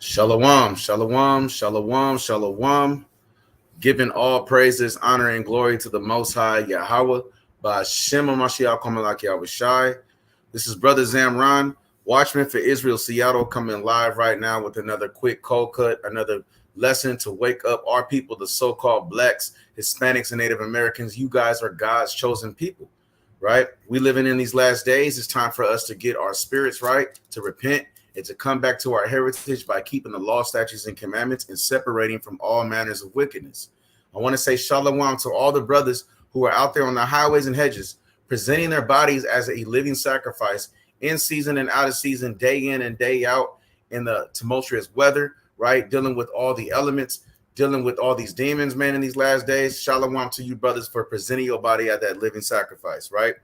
Shalom, shalom, shalom, shalom. Giving all praises, honor, and glory to the Most High Yahweh by Shema Mashiach Kamalak Yahweh Shai. This is Brother Zamran, Watchman for Israel, Seattle, coming live right now with another quick cold cut, another lesson to wake up our people, the so-called blacks, Hispanics, and Native Americans. You guys are God's chosen people, right? We living in these last days. It's time for us to get our spirits right, to repent, and to come back to our heritage by keeping the law, statutes, and commandments and separating from all manners of wickedness. I want to say shalom to all the brothers who are out there on the highways and hedges, presenting their bodies as a living sacrifice in season and out of season, day in and day out in the tumultuous weather, right? Dealing with all the elements, dealing with all these demons, man, in these last days. Shalom to you, brothers, for presenting your body as that living sacrifice, right?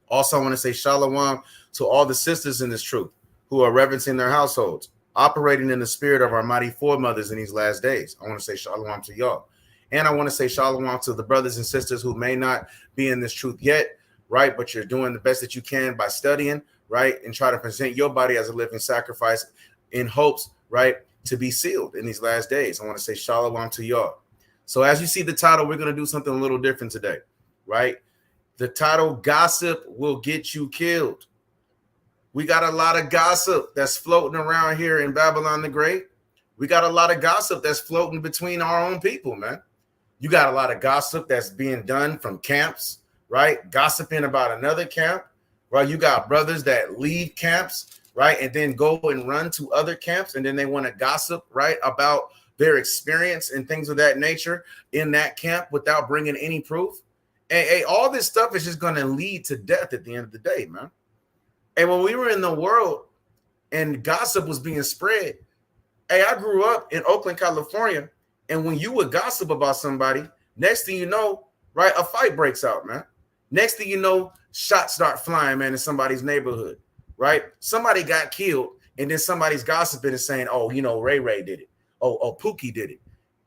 Also, I want to say shalom to all the sisters in this truth who are reverencing their households, operating in the spirit of our mighty foremothers in these last days. I want to say shalom to y'all. And I want to say shalom to the brothers and sisters who may not be in this truth yet, right? But you're doing the best that you can by studying, right? And try to present your body as a living sacrifice in hopes, right, to be sealed in these last days. I want to say shalom to y'all. So as you see the title, we're going to do something a little different today, right? The title, Gossip Will Get You Killed. We got a lot of gossip that's floating around here in Babylon the Great. We got a lot of gossip that's floating between our own people, man. You got a lot of gossip that's being done from camps, right? Gossiping about another camp, right? You got brothers that leave camps, right? And then go and run to other camps. And then they want to gossip, right, about their experience and things of that nature in that camp without bringing any proof. And all this stuff is just going to lead to death at the end of the day, man. And when we were in the world and gossip was being spread, hey, I grew up in Oakland, California. And when you would gossip about somebody, next thing you know, right, a fight breaks out, man. Next thing you know, shots start flying, man, in somebody's neighborhood, right? Somebody got killed, and then somebody's gossiping and saying, oh, you know, Ray Ray did it. Oh, Pookie did it.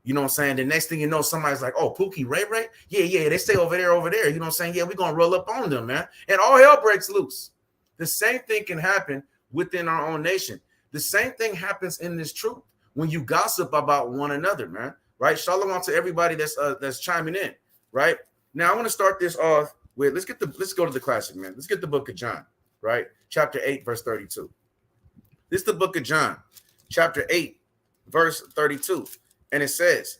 You know what I'm saying? The next thing you know, somebody's like, oh, Pookie, Ray Ray? Yeah, they stay over there. You know what I'm saying? Yeah, we're going to roll up on them, man. And all hell breaks loose. The same thing can happen within our own nation. The same thing happens in this truth when you gossip about one another, man, right? Shalom to everybody that's chiming in, right? Now I want to start this off with let's go to the classic, man. Let's get the book of John, right? Chapter 8, verse 32. This is the book of John, chapter 8, verse 32. And it says,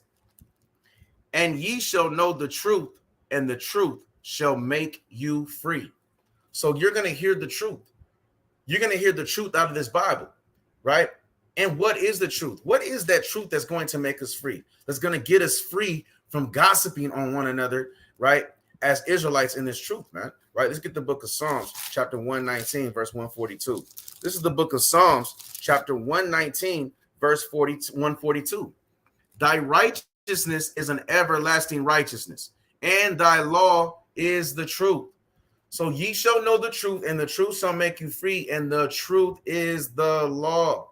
and ye shall know the truth, and the truth shall make you free. So you're going to hear the truth. You're going to hear the truth out of this Bible, right? And what is the truth? What is that truth that's going to make us free? That's going to get us free from gossiping on one another, right? As Israelites in this truth, man, right? Let's get the book of Psalms, chapter 119, verse 142. This is the book of Psalms, chapter 119, verse 142. Thy righteousness is an everlasting righteousness, and thy law is the truth. So ye shall know the truth, and the truth shall make you free, and the truth is the law.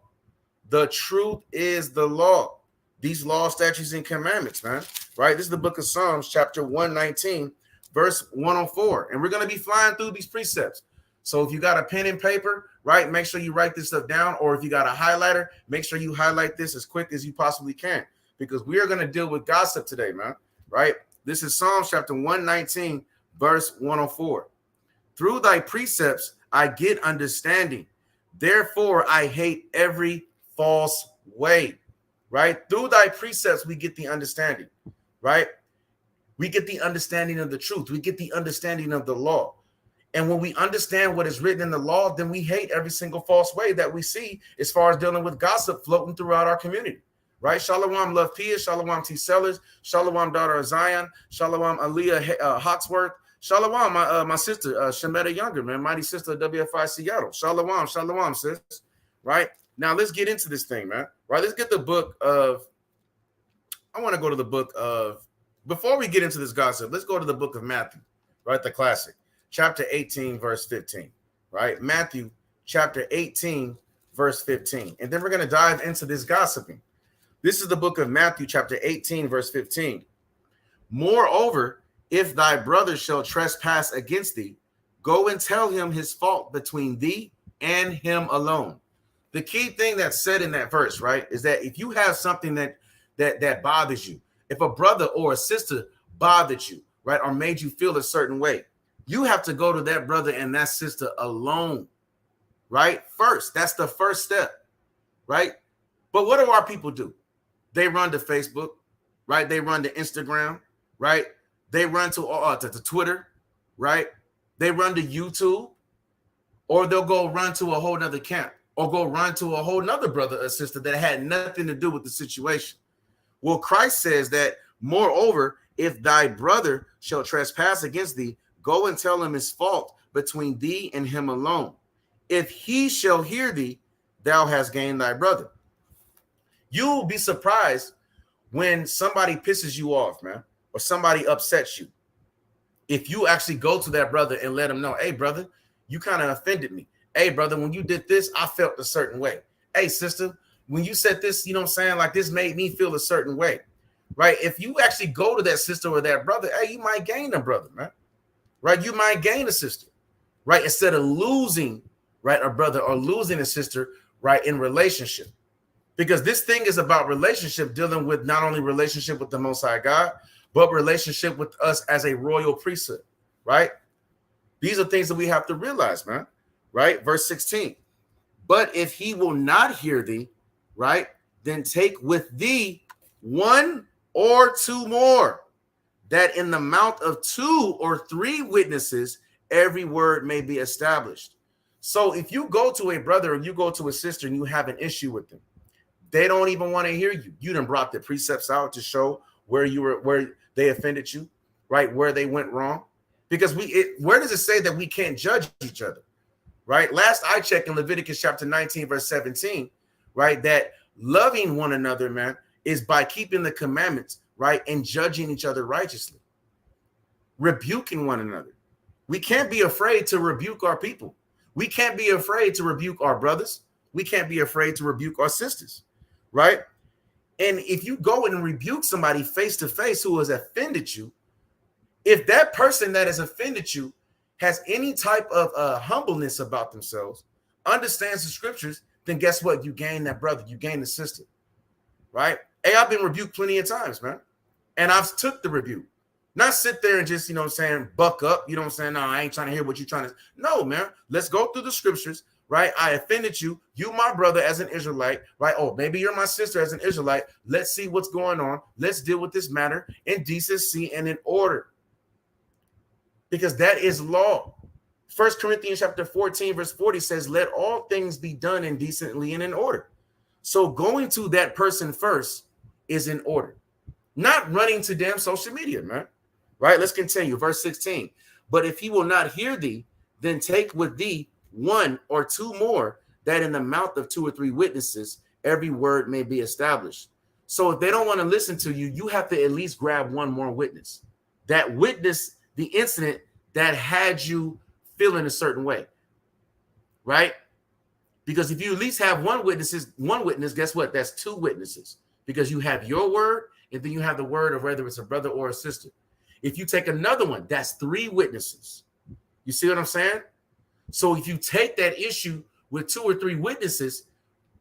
The truth is the law. These law, statutes, and commandments, man, right? This is the book of Psalms, chapter 119, verse 104. And we're going to be flying through these precepts. So if you got a pen and paper, right, make sure you write this stuff down. Or if you got a highlighter, make sure you highlight this as quick as you possibly can, because we are going to deal with gossip today, man, right? This is Psalms chapter 119, verse 104. Through thy precepts, I get understanding. Therefore, I hate every false way, right? Through thy precepts, we get the understanding, right? We get the understanding of the truth. We get the understanding of the law. And when we understand what is written in the law, then we hate every single false way that we see as far as dealing with gossip floating throughout our community, right? Shalom, Love Pia. Shalom, T. Sellers. Shalom, daughter of Zion. Shalom, Aaliyah Hawksworth. Shalom, my sister, Shemetta Younger, man, mighty sister of WFI Seattle. Shalom, sis. Right? Now, let's get into this thing, man. Right? Let's get the book of, I want to go to the book of, before we get into this gossip, let's go to the book of Matthew, right? The classic, chapter 18, verse 15, right? Matthew, chapter 18, verse 15. And then we're going to dive into this gossiping. This is the book of Matthew, chapter 18, verse 15. Moreover, if thy brother shall trespass against thee, go and tell him his fault between thee and him alone. The key thing that's said in that verse, right, is that if you have something that bothers you, if a brother or a sister bothered you, right, or made you feel a certain way, you have to go to that brother and that sister alone, right? First, that's the first step, right? But what do our people do? They run to Facebook, right? They run to Instagram, right? They run to Twitter, right? They run to YouTube, or they'll go run to a whole nother camp, or go run to a whole nother brother or sister that had nothing to do with the situation. Well, Christ says that, moreover, if thy brother shall trespass against thee, go and tell him his fault between thee and him alone. If he shall hear thee, thou hast gained thy brother. You will be surprised when somebody pisses you off, man, or somebody upsets you. If you actually go to that brother and let him know, hey, brother, you kind of offended me. Hey, brother, when you did this, I felt a certain way. Hey, sister, when you said this, you know what I'm saying? Like, this made me feel a certain way, right? If you actually go to that sister or that brother, hey, you might gain a brother, man, right? You might gain a sister, right? Instead of losing, right, a brother or losing a sister, right, in relationship. Because this thing is about relationship, dealing with not only relationship with the Most High God, but relationship with us as a royal priesthood, right? These are things that we have to realize, man, right? Verse 16. But if he will not hear thee, right, then take with thee one or two more, that in the mouth of 2 or 3 witnesses, every word may be established. So if you go to a brother or you go to a sister and you have an issue with them, they don't even want to hear you. You done brought the precepts out to show where they offended you, right? Where they went wrong. Because where does it say that we can't judge each other, right? Last I checked in Leviticus chapter 19, verse 17, right? That loving one another, man, is by keeping the commandments, right? And judging each other righteously, rebuking one another. We can't be afraid to rebuke our people. We can't be afraid to rebuke our brothers. We can't be afraid to rebuke our sisters. Right? And if you go and rebuke somebody face to face who has offended you, if that person that has offended you has any type of humbleness about themselves, understands the scriptures, then guess what? You gain that brother, you gain the sister, right? Hey, I've been rebuked plenty of times, man. And I've took the rebuke. Not sit there and just, you know what I'm saying, buck up. You know what I'm saying? No, I ain't trying to hear what you're trying to. No, man. Let's go through the scriptures. Right? I offended you. You, my brother, as an Israelite, right? Oh, maybe you're my sister as an Israelite. Let's see what's going on. Let's deal with this matter in decency and in order. Because that is law. 1 Corinthians chapter 14, verse 40 says, let all things be done indecently and in order. So going to that person first is in order. Not running to damn social media, man. Right? Let's continue. Verse 16. But if he will not hear thee, then take with thee 1 or 2 more, that in the mouth of 2 or 3 witnesses, every word may be established. So if they don't want to listen to you, you have to at least grab 1 more witness that witnessed the incident that had you feeling a certain way, right? Because if you at least have one witness, guess what? That's 2 witnesses, because you have your word and then you have the word of whether it's a brother or a sister. If you take another one, that's 3 witnesses. You see what I'm saying? So if you take that issue with 2 or 3 witnesses,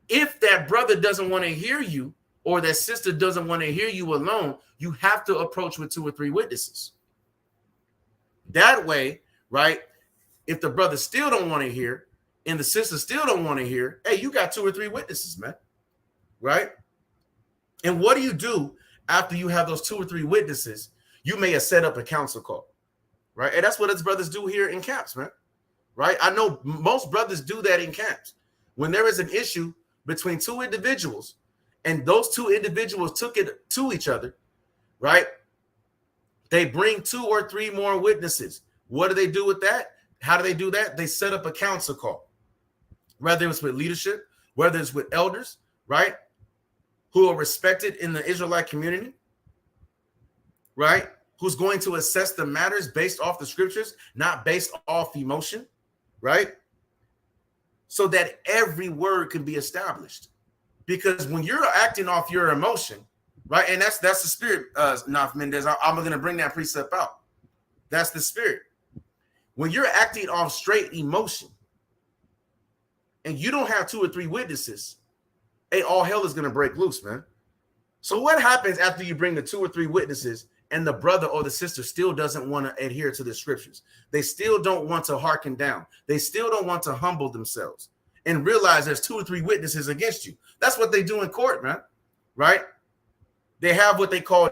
if that brother doesn't want to hear you or that sister doesn't want to hear you alone, you have to approach with 2 or 3 witnesses. That way, right, if the brother still don't want to hear and the sister still don't want to hear, hey, you got 2 or 3 witnesses, man, right? And what do you do after you have those 2 or 3 witnesses? You may have set up a council call, right? And that's what us brothers do here in camps, man. Right? I know most brothers do that in camps. When there is an issue between 2 individuals and those 2 individuals took it to each other, right? They bring 2 or 3 more witnesses. What do they do with that? How do they do that? They set up a council call, whether it's with leadership, whether it's with elders, right? Who are respected in the Israelite community, right? Who's going to assess the matters based off the scriptures, not based off emotion. Right? So that every word can be established. Because when you're acting off your emotion, right? And that's the spirit, Naf Mendez. I'm going to bring that precept out. That's the spirit. When you're acting off straight emotion, and you don't have 2 or 3 witnesses, hey, all hell is going to break loose, man. So what happens after you bring the 2 or 3 witnesses and the brother or the sister still doesn't want to adhere to the scriptures? They still don't want to hearken down. They still don't want to humble themselves and realize there's 2 or 3 witnesses against you. That's what they do in court, man, right? They have what they call,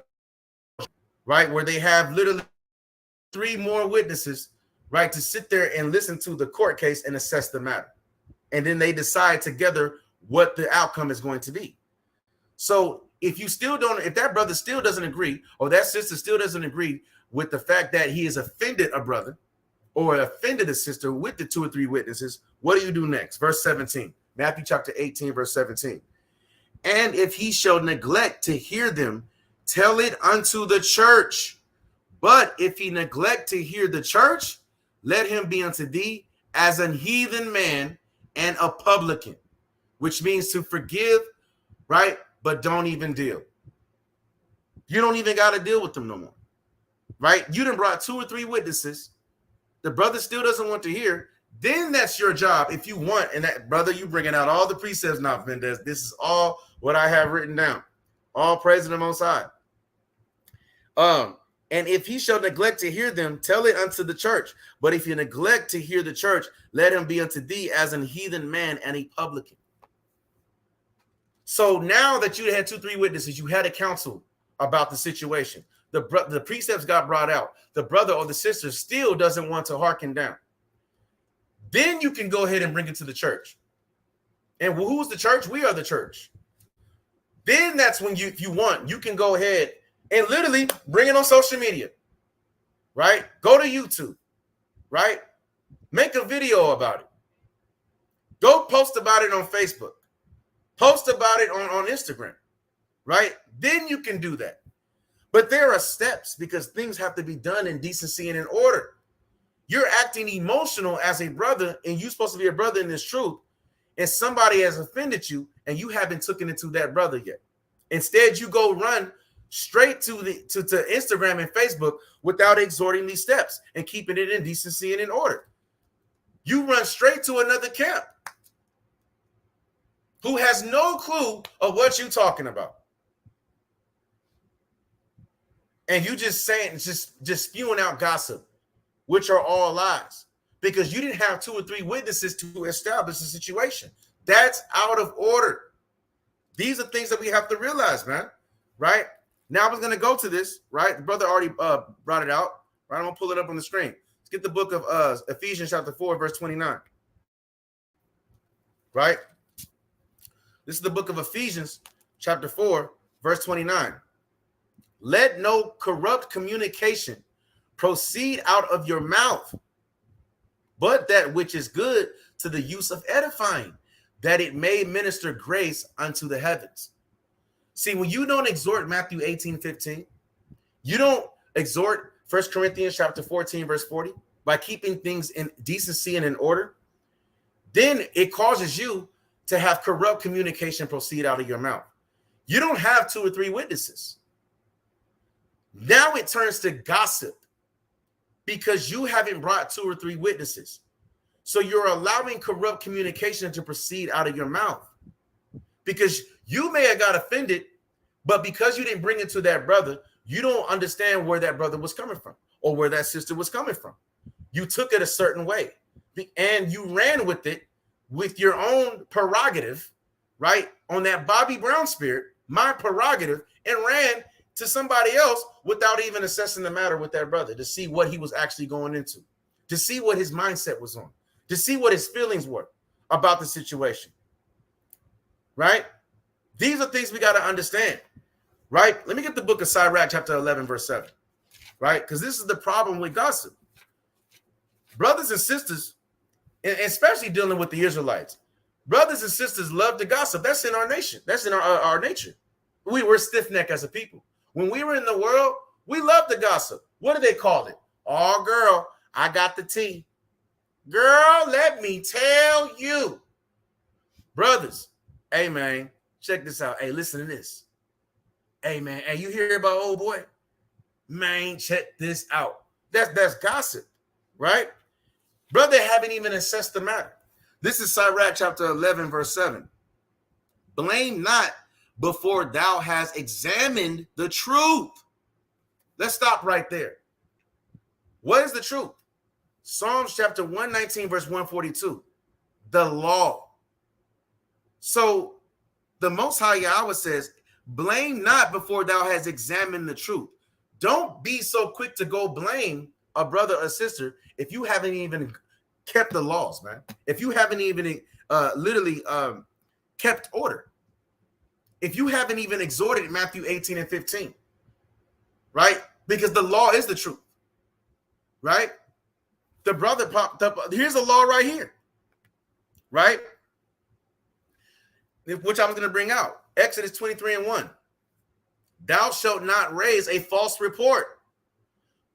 right, where they have literally 3 more witnesses, right, to sit there and listen to the court case and assess the matter. And then they decide together what the outcome is going to be. So if that brother still doesn't agree, or that sister still doesn't agree with the fact that he has offended a brother or offended a sister with the 2 or 3 witnesses, what do you do next? Verse 17, Matthew chapter 18, verse 17. And if he shall neglect to hear them, tell it unto the church. But if he neglect to hear the church, let him be unto thee as an heathen man and a publican, which means to forgive, right? But don't even deal. You don't even got to deal with them no more, right? You done brought 2 or 3 witnesses. The brother still doesn't want to hear. Then that's your job if you want. And that brother, you bringing out all the precepts now, Mendez. This is all what I have written down. All praise to the Most High. And if he shall neglect to hear them, tell it unto the church. But if you neglect to hear the church, let him be unto thee as an heathen man and a publican. So now that you had 2, 3 witnesses, you had a counsel about the situation. The precepts got brought out. The brother or the sister still doesn't want to hearken down. Then you can go ahead and bring it to the church. And who's the church? We are the church. Then that's when if you want, you can go ahead and literally bring it on social media, right? Go to YouTube, right? Make a video about it. Go post about it on Facebook. Post about it on Instagram, right? Then you can do that. But there are steps because things have to be done in decency and in order. You're acting emotional as a brother, and you're supposed to be a brother in this truth, and somebody has offended you, and you haven't taken it to that brother yet. Instead, you go run straight to Instagram and Facebook without exhorting these steps and keeping it in decency and in order. You run straight to another camp who has no clue of what you're talking about. And you just saying, just spewing out gossip, which are all lies, because you didn't have 2 or 3 witnesses to establish the situation. That's out of order. These are things that we have to realize, man, right? Now I was going to go to this, right? The brother already brought it out, right? I'm going to pull it up on the screen. Let's get the book of Ephesians chapter 4, verse 29, right? This is the book of Ephesians chapter 4, verse 29. Let no corrupt communication proceed out of your mouth, but that which is good to the use of edifying, that it may minister grace unto the heavens. See, when you don't exhort Matthew 18:15, you don't exhort 1 Corinthians chapter 14, verse 40, by keeping things in decency and in order, then it causes you to have corrupt communication proceed out of your mouth. You don't have 2 or 3 witnesses. Now it turns to gossip because you haven't brought 2 or 3 witnesses. So you're allowing corrupt communication to proceed out of your mouth because you may have got offended, but because you didn't bring it to that brother, you don't understand where that brother was coming from or where that sister was coming from. You took it a certain way and you ran with it with your own prerogative, right? On that Bobby Brown spirit, my prerogative, and ran to somebody else without even assessing the matter with that brother to see what he was actually going into, to see what his mindset was on, to see what his feelings were about the situation, right? These are things we got to understand, right? Let me get the book of Sirach, chapter 11, verse 7, right? Because this is the problem with gossip. Brothers and sisters, and especially dealing with the Israelites, brothers and sisters love to gossip. That's in our nation. That's in our nature. We're stiff-necked as a people. When we were in the world, we love to gossip. What do they call it? Oh, girl, I got the tea. Girl, let me tell you. Brothers, hey, man, check this out. Hey, listen to this. Hey, man, hey, you hear about old boy? Man, check this out. That's gossip, right? Brother haven't even assessed the matter. This is Sirach chapter 11, verse 7. Blame not before thou hast examined the truth. Let's stop right there. What is the truth? Psalms chapter 119, verse 142. The law. So the Most High Yahweh says, blame not before thou hast examined the truth. Don't be so quick to go blame a brother or sister if you haven't even kept the laws, man. If you haven't even literally kept order. If you haven't even exhorted Matthew 18 and 15, right? Because the law is the truth, right? The brother popped up. Here's the law right here, right? Which I'm going to bring out. Exodus 23 and 1. Thou shalt not raise a false report.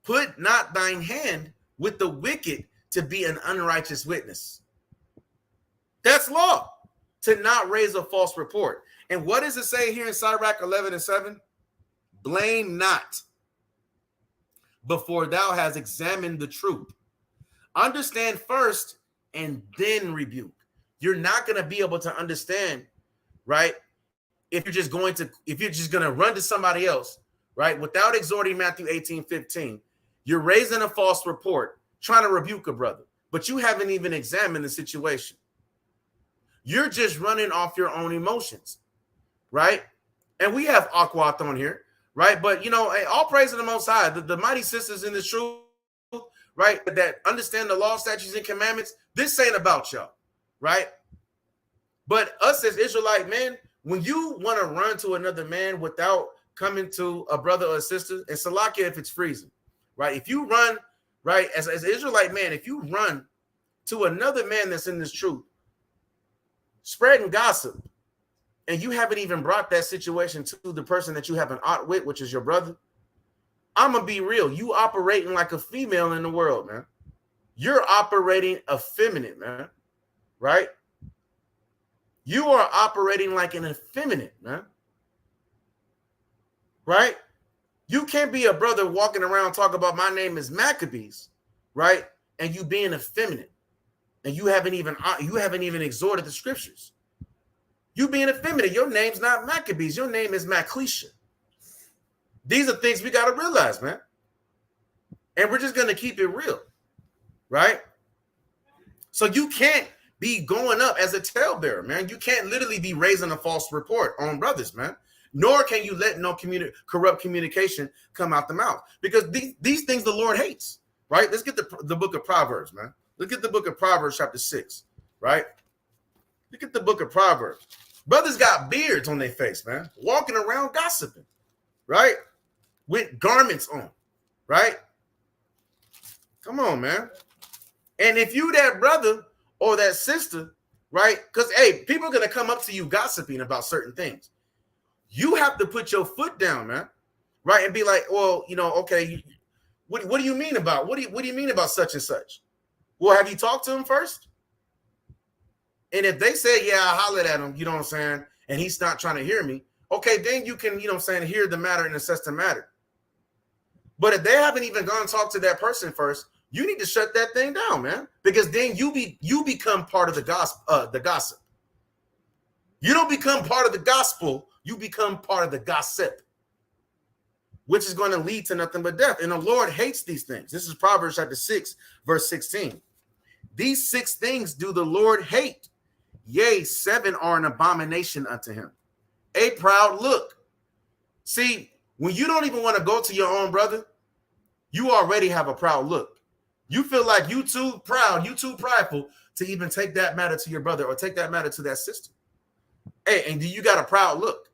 Put not thine hand with the wicked to be an unrighteous witness. That's law, to not raise a false report. And what does it say here in Sirach 11 and 7? Blame not before thou hast examined the truth. Understand first and then rebuke. You're not going to be able to understand, right? If you're just going to run to somebody else, right? Without exhorting Matthew 18:15, you're raising a false report, trying to rebuke a brother, but you haven't even examined the situation. You're just running off your own emotions, right? And we have Aquat on here, right? But, you know, all praise to the Most High, the mighty sisters in the truth, right? That understand the law, statutes, and commandments. This ain't about y'all, right? But us as Israelite men, when you want to run to another man without coming to a brother or a sister, and Salakia if it's freezing, right? If you run, right, as an Israelite man, if you run to another man that's in this truth, spreading gossip, and you haven't even brought that situation to the person that you have an ought with, which is your brother, I'm going to be real. You operating like a female in the world, man. You're operating effeminate, man, right? You are operating like an effeminate, man, right? You can't be a brother walking around talking about my name is Maccabees, right? And you being effeminate, and you haven't even exhorted the scriptures. You being effeminate, your name's not Maccabees, your name is Maclisha. These are things we got to realize, man. And we're just going to keep it real, right? So you can't be going up as a talebearer, man. You can't literally be raising a false report on brothers, man. Nor can you let no corrupt communication come out the mouth, because these things the Lord hates, right? Let's get the book of Proverbs, man. Look at the book of Proverbs chapter 6, right? Look at the book of Proverbs. Brothers got beards on their face, man, walking around gossiping, right? With garments on, right? Come on, man. And if you that brother or that sister, right? Because, hey, people are going to come up to you gossiping about certain things. You have to put your foot down, man, right? And be like, well, you know, okay, what do you mean about, what do you mean about such and such? Well, have you talked to him first? And if they say, yeah, I hollered at him, you know what I'm saying, and he's not trying to hear me, okay, then you can, you know what I'm saying, hear the matter and assess the matter. But if they haven't even gone talk to that person first, you need to shut that thing down, man, because then you become part of the gossip. You don't become part of the gospel, you become part of the gossip, which is going to lead to nothing but death. And the Lord hates these things. This is Proverbs chapter 6, verse 16. These 6 things do the Lord hate. Yea, 7 are an abomination unto him. A proud look. See, when you don't even want to go to your own brother, you already have a proud look. You feel like you too proud, you too prideful to even take that matter to your brother or take that matter to that sister. Hey, and you got a proud look.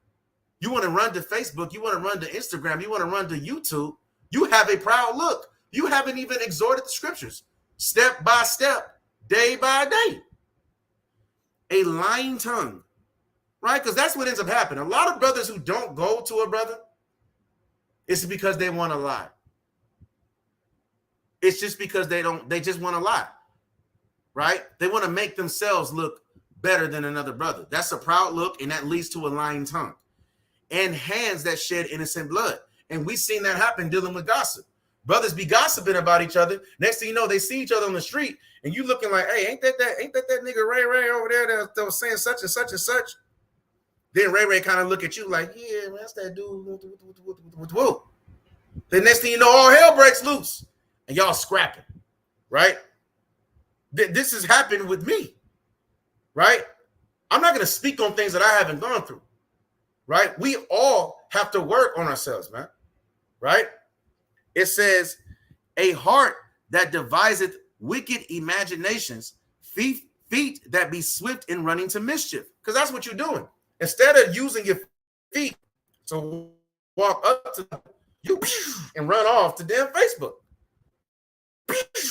You want to run to Facebook, you want to run to Instagram, you want to run to YouTube. You have a proud look. You haven't even exhorted the scriptures step by step, day by day. A lying tongue, right? Because that's what ends up happening. A lot of brothers who don't go to a brother, it's because they want to lie. It's just because they just want to lie, right? They want to make themselves look better than another brother. That's a proud look, and that leads to a lying tongue. And hands that shed innocent blood. And we've seen that happen dealing with gossip, Brothers be gossiping about each other. Next thing you know, they see each other on the street, and you looking like, hey, ain't that nigga Ray over there that was saying such and such and such? Then Ray kind of look at you like, yeah, man, that's that dude. The next thing you know, all hell breaks loose, and y'all scrapping, right? This has happened with me, right? I'm not going to speak on things that I haven't gone through, right? We all have to work on ourselves, man, right? It says, a heart that deviseth wicked imaginations, feet that be swift in running to mischief. Because that's what you're doing. Instead of using your feet to walk up to them, you and run off to damn Facebook.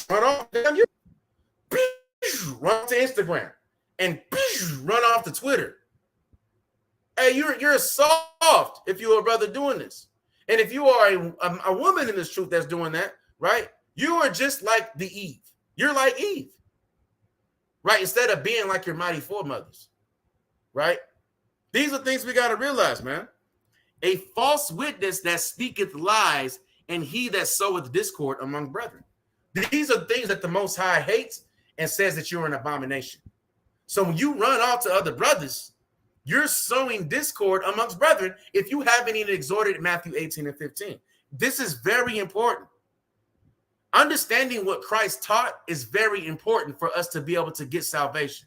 Run off to damn YouTube. Run to Instagram. And run off to Twitter. Hey, you're soft if you're a brother doing this. And if you are a woman in this truth that's doing that, right? You are just like the Eve. You're like Eve, right? Instead of being like your mighty foremothers, right? These are things we got to realize, man. A false witness that speaketh lies, and he that soweth discord among brethren. These are things that the Most High hates and says that you're an abomination. So when you run off to other brothers, you're sowing discord amongst brethren if you haven't even exhorted Matthew 18 and 15. This is very important. Understanding what Christ taught is very important for us to be able to get salvation,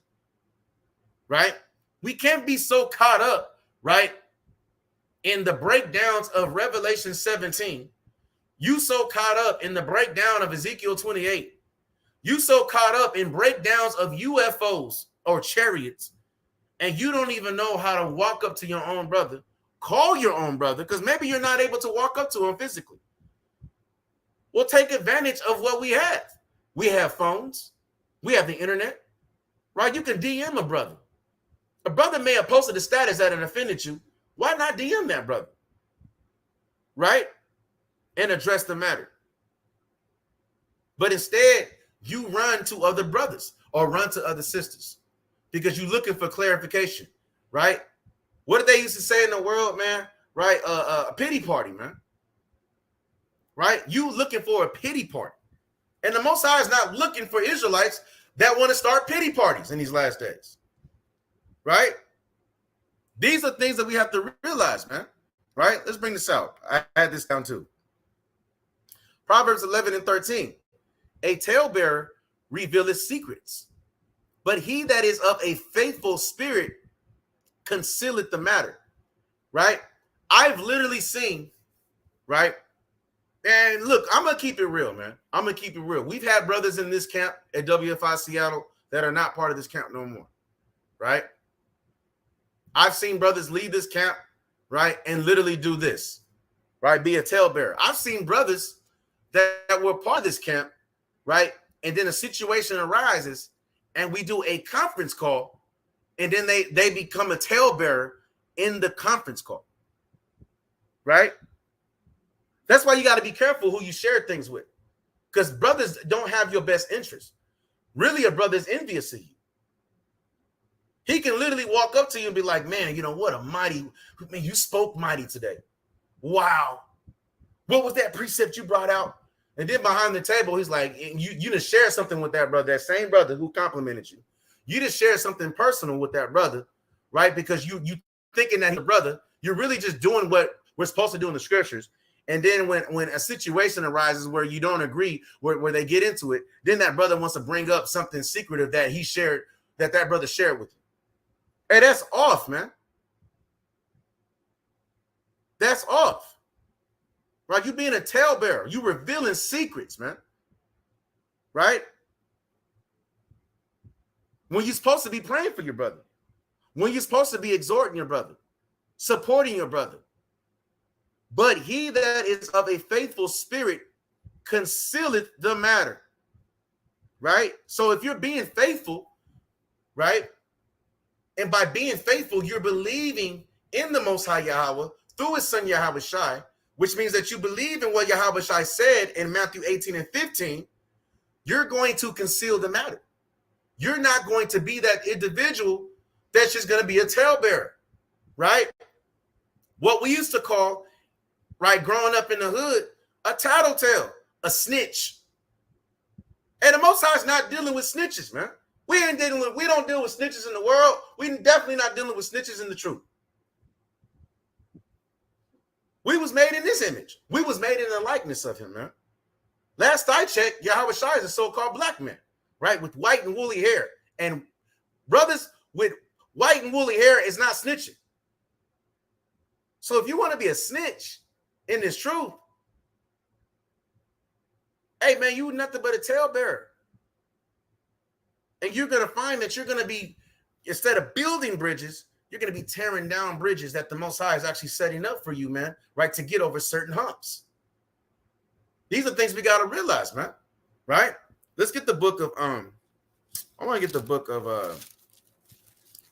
right? We can't be so caught up, right, in the breakdowns of Revelation 17. You so caught up in the breakdown of Ezekiel 28. You so caught up in breakdowns of UFOs or chariots, and you don't even know how to walk up to your own brother, call your own brother, because maybe you're not able to walk up to him physically. We'll take advantage of what we have. We have phones. We have the internet, right? You can DM a brother. A brother may have posted a status that had offended you. Why not DM that brother, right? And address the matter. But instead, you run to other brothers or run to other sisters because you're looking for clarification, right? What did they used to say in the world, man? Right? A pity party, man. Right? You looking for a pity party. And the Most High is not looking for Israelites that want to start pity parties in these last days. Right? These are things that we have to realize, man. Right? Let's bring this out. I had this down too. Proverbs 11 and 13. A talebearer revealeth secrets, but he that is of a faithful spirit concealeth the matter. Right? I've literally seen, right? And look, I'm going to keep it real, man. I'm going to keep it real. We've had brothers in this camp at WFI Seattle that are not part of this camp no more, right? I've seen brothers leave this camp, right, and literally do this, right, be a talebearer. I've seen brothers that were part of this camp, right, and then a situation arises, and we do a conference call, and then they become a talebearer in the conference call, right? That's why you got to be careful who you share things with, because brothers don't have your best interest. Really, a brother's envious of you. He can literally walk up to you and be like, man, you know what? Man, you spoke mighty today. Wow. What was that precept you brought out? And then behind the table, he's like, you just share something with that brother, that same brother who complimented you. You just share something personal with that brother, right? Because you thinking that he's a brother, you're really just doing what we're supposed to do in the scriptures. And then when a situation arises where you don't agree, where they get into it, then that brother wants to bring up something secretive that he shared, that brother shared with you. Hey, that's off, man. That's off. Right? You being a talebearer. You revealing secrets, man. Right? When you're supposed to be praying for your brother. When you're supposed to be exhorting your brother. Supporting your brother. But he that is of a faithful spirit concealeth the matter. Right? So if you're being faithful, right? And by being faithful, you're believing in the Most High Yahweh through his son Yahweh Shai, which means that you believe in what Yahweh Shai said in Matthew 18 and 15, you're going to conceal the matter. You're not going to be that individual that's just going to be a talebearer, right? What we used to call, right, growing up in the hood, a tattletale. a snitch. And the Most High is not dealing with snitches, man. We don't deal with snitches in the world. We definitely not dealing with snitches in the truth. We was made in this image. We was made in the likeness of him, man. Last I checked, Yahweh Shai is a so-called black man, right? With white and woolly hair. And brothers with white and woolly hair is not snitching. So if you want to be a snitch in this truth, hey, man, you nothing but a talebearer. And you're going to find that you're going to be, instead of building bridges, you're going to be tearing down bridges that the Most High is actually setting up for you, man, right, to get over certain humps. These are things we got to realize, man, right? Let's get the book of, I want to get the book of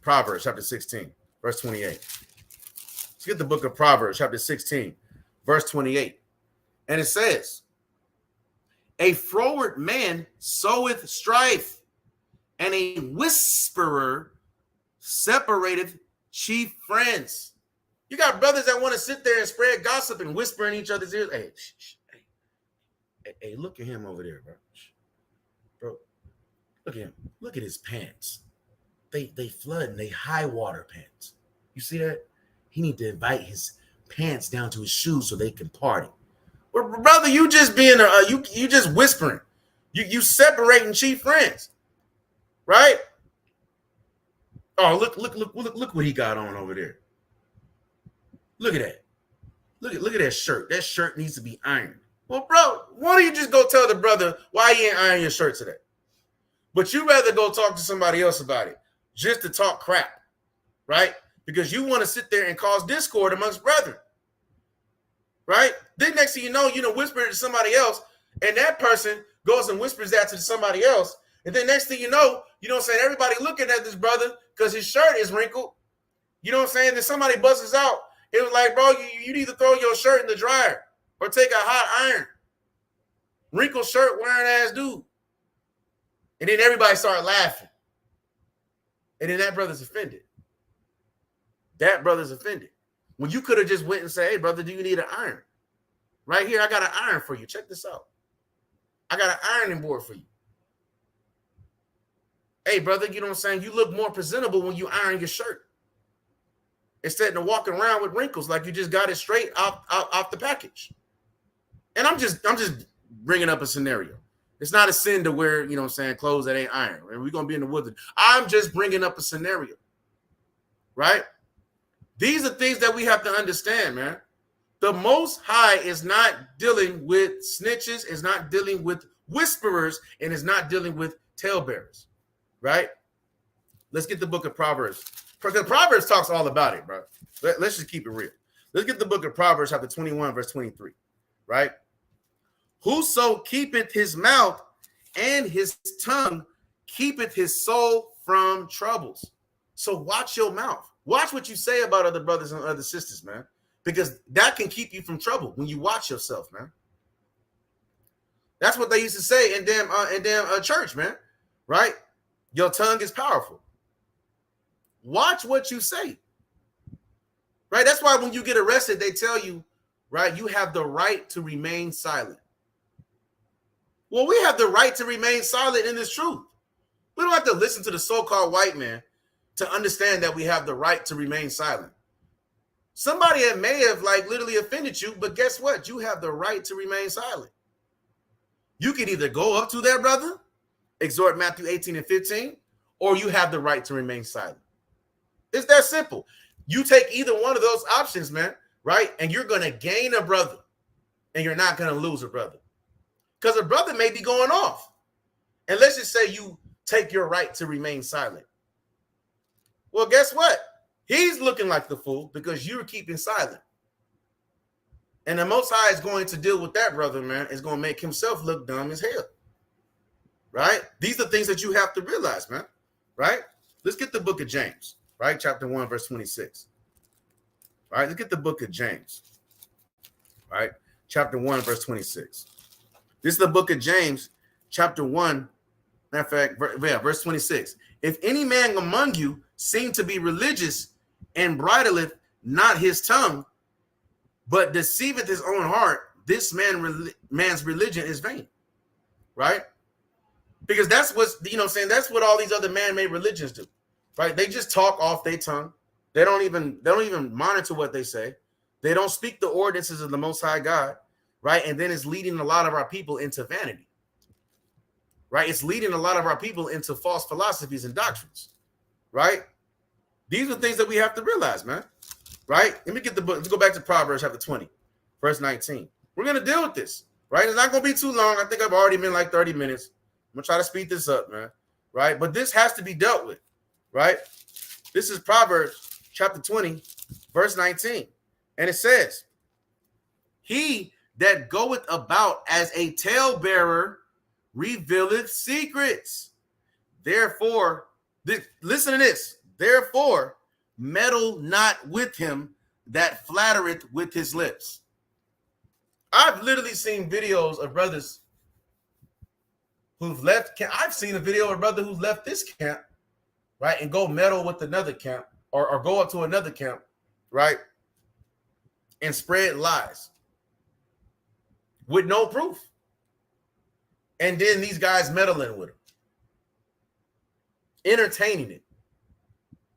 Proverbs, chapter 16, verse 28. Let's get the book of Proverbs, chapter 16, verse 28. And it says, a froward man soweth strife, and a whisperer separateth chief friends. You got brothers that want to sit there and spread gossip and whisper in each other's ears. Hey, look at him over there, bro. Bro, look at him. Look at his pants. They flooding, they high water pants. You see that? He need to invite his pants down to his shoes so they can party. Well, brother, you just being you just whispering. You separating chief friends. Right? Oh, look what he got on over there. Look at that. Look at that shirt. That shirt needs to be ironed. Well, bro, why don't you just go tell the brother why he ain't iron your shirt today? But you rather go talk to somebody else about it just to talk crap, right? Because you want to sit there and cause discord amongst brethren, right? Then next thing you know whisper to somebody else, and that person goes and whispers that to somebody else. And then next thing you know what I'm saying, everybody looking at this brother because his shirt is wrinkled. You know what I'm saying? Then somebody busts out. It was like, bro, you need to throw your shirt in the dryer or take a hot iron. Wrinkled shirt wearing ass dude. And then everybody started laughing. And then that brother's offended. That brother's offended. When you could have just went and said, hey, brother, do you need an iron? Right here, I got an iron for you. Check this out. I got an ironing board for you. Hey, brother, you know what I'm saying? You look more presentable when you iron your shirt instead of walking around with wrinkles like you just got it straight off the package. And I'm just bringing up a scenario. It's not a sin to wear, you know what I'm saying, clothes that ain't iron. And we're going to be in the woods. I'm just bringing up a scenario, right? These are things that we have to understand, man. The Most High is not dealing with snitches, is not dealing with whisperers, and is not dealing with talebearers. Right? Let's get the book of Proverbs. Because Proverbs talks all about it, bro. Let's just keep it real. Let's get the book of Proverbs, chapter 21, verse 23. Right? Whoso keepeth his mouth and his tongue keepeth his soul from troubles. So watch your mouth. Watch what you say about other brothers and other sisters, man. Because that can keep you from trouble when you watch yourself, man. That's what they used to say in damn church, man. Right? Your tongue is powerful. Watch what you say. Right? That's why when you get arrested, they tell you, right, you have the right to remain silent. Well, we have the right to remain silent in this truth. We don't have to listen to the so-called white man to understand that we have the right to remain silent. Somebody that may have literally offended you, but guess what? You have the right to remain silent. You can either go up to their brother, exhort Matthew 18 and 15, or you have the right to remain silent. It's that simple. You take either one of those options, man, right? And you're going to gain a brother, and you're not going to lose a brother. Because a brother may be going off. And let's just say you take your right to remain silent. Well, guess what? He's looking like the fool because you're keeping silent. And the Most High is going to deal with that brother, man. Is going to make himself look dumb as hell. Right? These are things that you have to realize, man. Right? Let's get the book of James. Right? Chapter 1, verse 26. All right? Let's get the book of James. Right? Chapter 1, verse 26. This is the book of James, chapter 1. Matter of fact, verse 26. If any man among you seem to be religious and bridleth not his tongue, but deceiveth his own heart, this man's religion is vain, right? Because that's what's, you know what I'm saying, that's what all these other man-made religions do, right? They just talk off their tongue. They don't even monitor what they say. They don't speak the ordinances of the Most High God, right? And then it's leading a lot of our people into vanity, right? It's leading a lot of our people into false philosophies and doctrines, right? These are things that we have to realize, man, right? Let me get the book. Let's go back to Proverbs chapter 20, verse 19. We're going to deal with this, right? It's not going to be too long. I think I've already been like 30 minutes. I'm going to try to speed this up, man, right? But this has to be dealt with, right? This is Proverbs chapter 20, verse 19. And it says, he that goeth about as a talebearer revealeth secrets. Therefore, listen to this. Therefore, meddle not with him that flattereth with his lips. I've literally seen videos of brothers who've left camp. I've seen a video of a brother who's left this camp, right, and go meddle with another camp or go up to another camp, right, and spread lies with no proof. And then these guys meddling with him, entertaining it,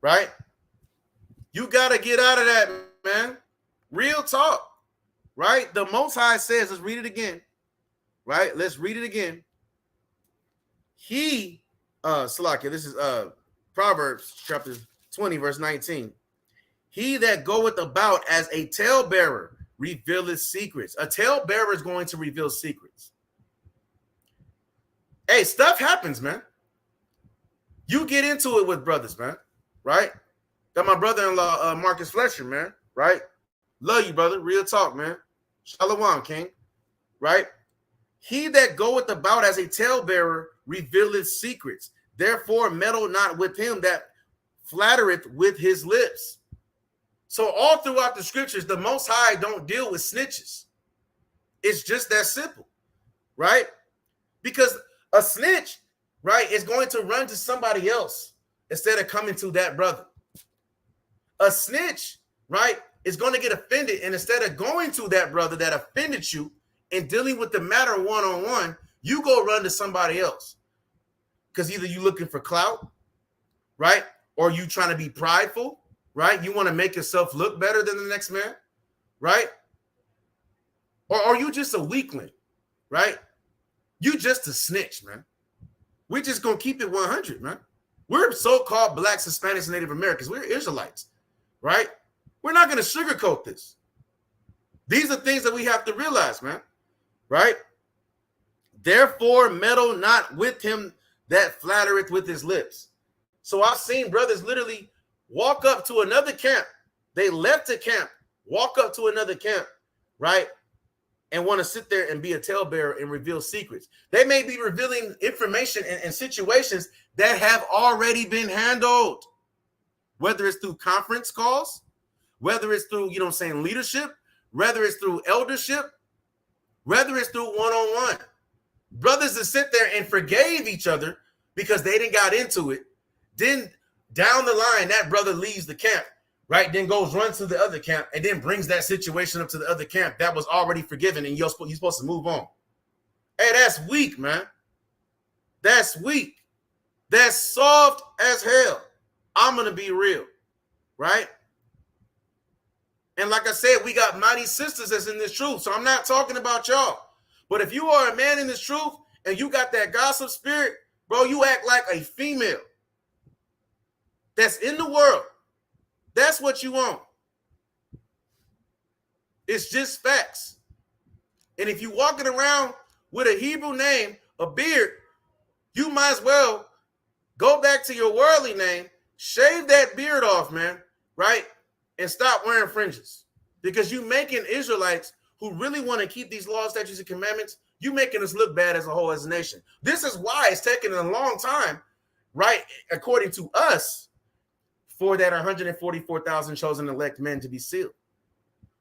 right? You got to get out of that, man. Real talk, right? The Most High says, let's read it again, right? Let's read it again. Salakia, this is Proverbs chapter 20, verse 19. He that goeth about as a talebearer revealeth secrets. A talebearer is going to reveal secrets. Hey, stuff happens, man. You get into it with brothers, man, right? Got my brother-in-law, Marcus Fletcher, man, right? Love you, brother. Real talk, man. Shalom, King, right? He that goeth about as a talebearer revealeth secrets. Therefore, meddle not with him that flattereth with his lips. So all throughout the scriptures, the Most High don't deal with snitches. It's just that simple, right? Because a snitch, right, is going to run to somebody else instead of coming to that brother. A snitch, right, is going to get offended, and instead of going to that brother that offended you and dealing with the matter one-on-one, you go run to somebody else. Because either you looking for clout, right, or you trying to be prideful, right? You want to make yourself look better than the next man, right? Or are you just a weakling, right? You just a snitch, man. We're just going to keep it 100, man. We're so-called Blacks, Hispanics, and Native Americans. We're Israelites, right? We're not going to sugarcoat this. These are things that we have to realize, man, right? Therefore, meddle not with him that flattereth with his lips. So I've seen brothers literally walk up to another camp. They left a camp, walk up to another camp, right? And want to sit there and be a talebearer and reveal secrets. They may be revealing information and situations that have already been handled, whether it's through conference calls, whether it's through, you know what I'm saying, leadership, whether it's through eldership, whether it's through one-on-one. Brothers that sit there and forgave each other because they didn't got into it. Then down the line, that brother leaves the camp, right? Then runs to the other camp and then brings that situation up to the other camp that was already forgiven, and you're supposed to move on. Hey, that's weak, man. That's weak. That's soft as hell. I'm going to be real, right? And like I said, we got mighty sisters that's in this truth. So I'm not talking about y'all. But if you are a man in this truth and you got that gossip spirit, bro, you act like a female that's in the world. That's what you want. It's just facts. And if you walking around with a Hebrew name, a beard, you might as well go back to your worldly name, shave that beard off, man, right? And stop wearing fringes. Because you making Israelites who really want to keep these laws, statutes, and commandments, you making us look bad as a whole, as a nation. This is why it's taken a long time, right, according to us, for that 144,000 chosen elect men to be sealed.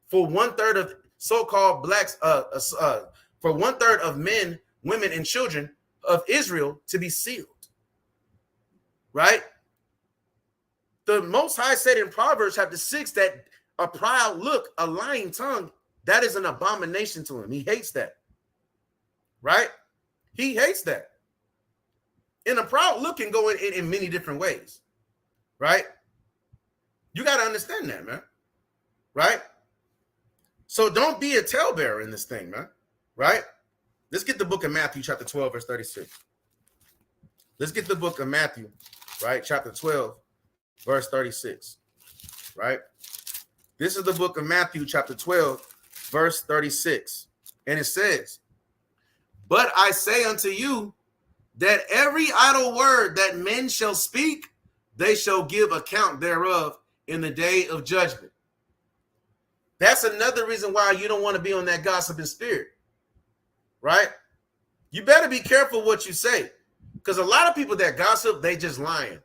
For 1/3 of so-called blacks, for 1/3 of men, women, and children of Israel to be sealed, right? The Most High said in Proverbs chapter 6 that a proud look, a lying tongue That is an abomination to him. He hates that. Right? He hates that. And a proud look can go in many different ways. Right? You got to understand that, man. Right? So don't be a talebearer in this thing, man. Right? Let's get the book of Matthew, chapter 12, verse 36. Let's get the book of Matthew, right? Chapter 12, verse 36. Right? This is the book of Matthew, chapter 12, verse 36. And it says, "But I say unto you that every idle word that men shall speak, they shall give account thereof in the day of judgment." That's another reason why you don't want to be on that gossiping spirit, right? You better be careful what you say, because a lot of people that gossip, they just lying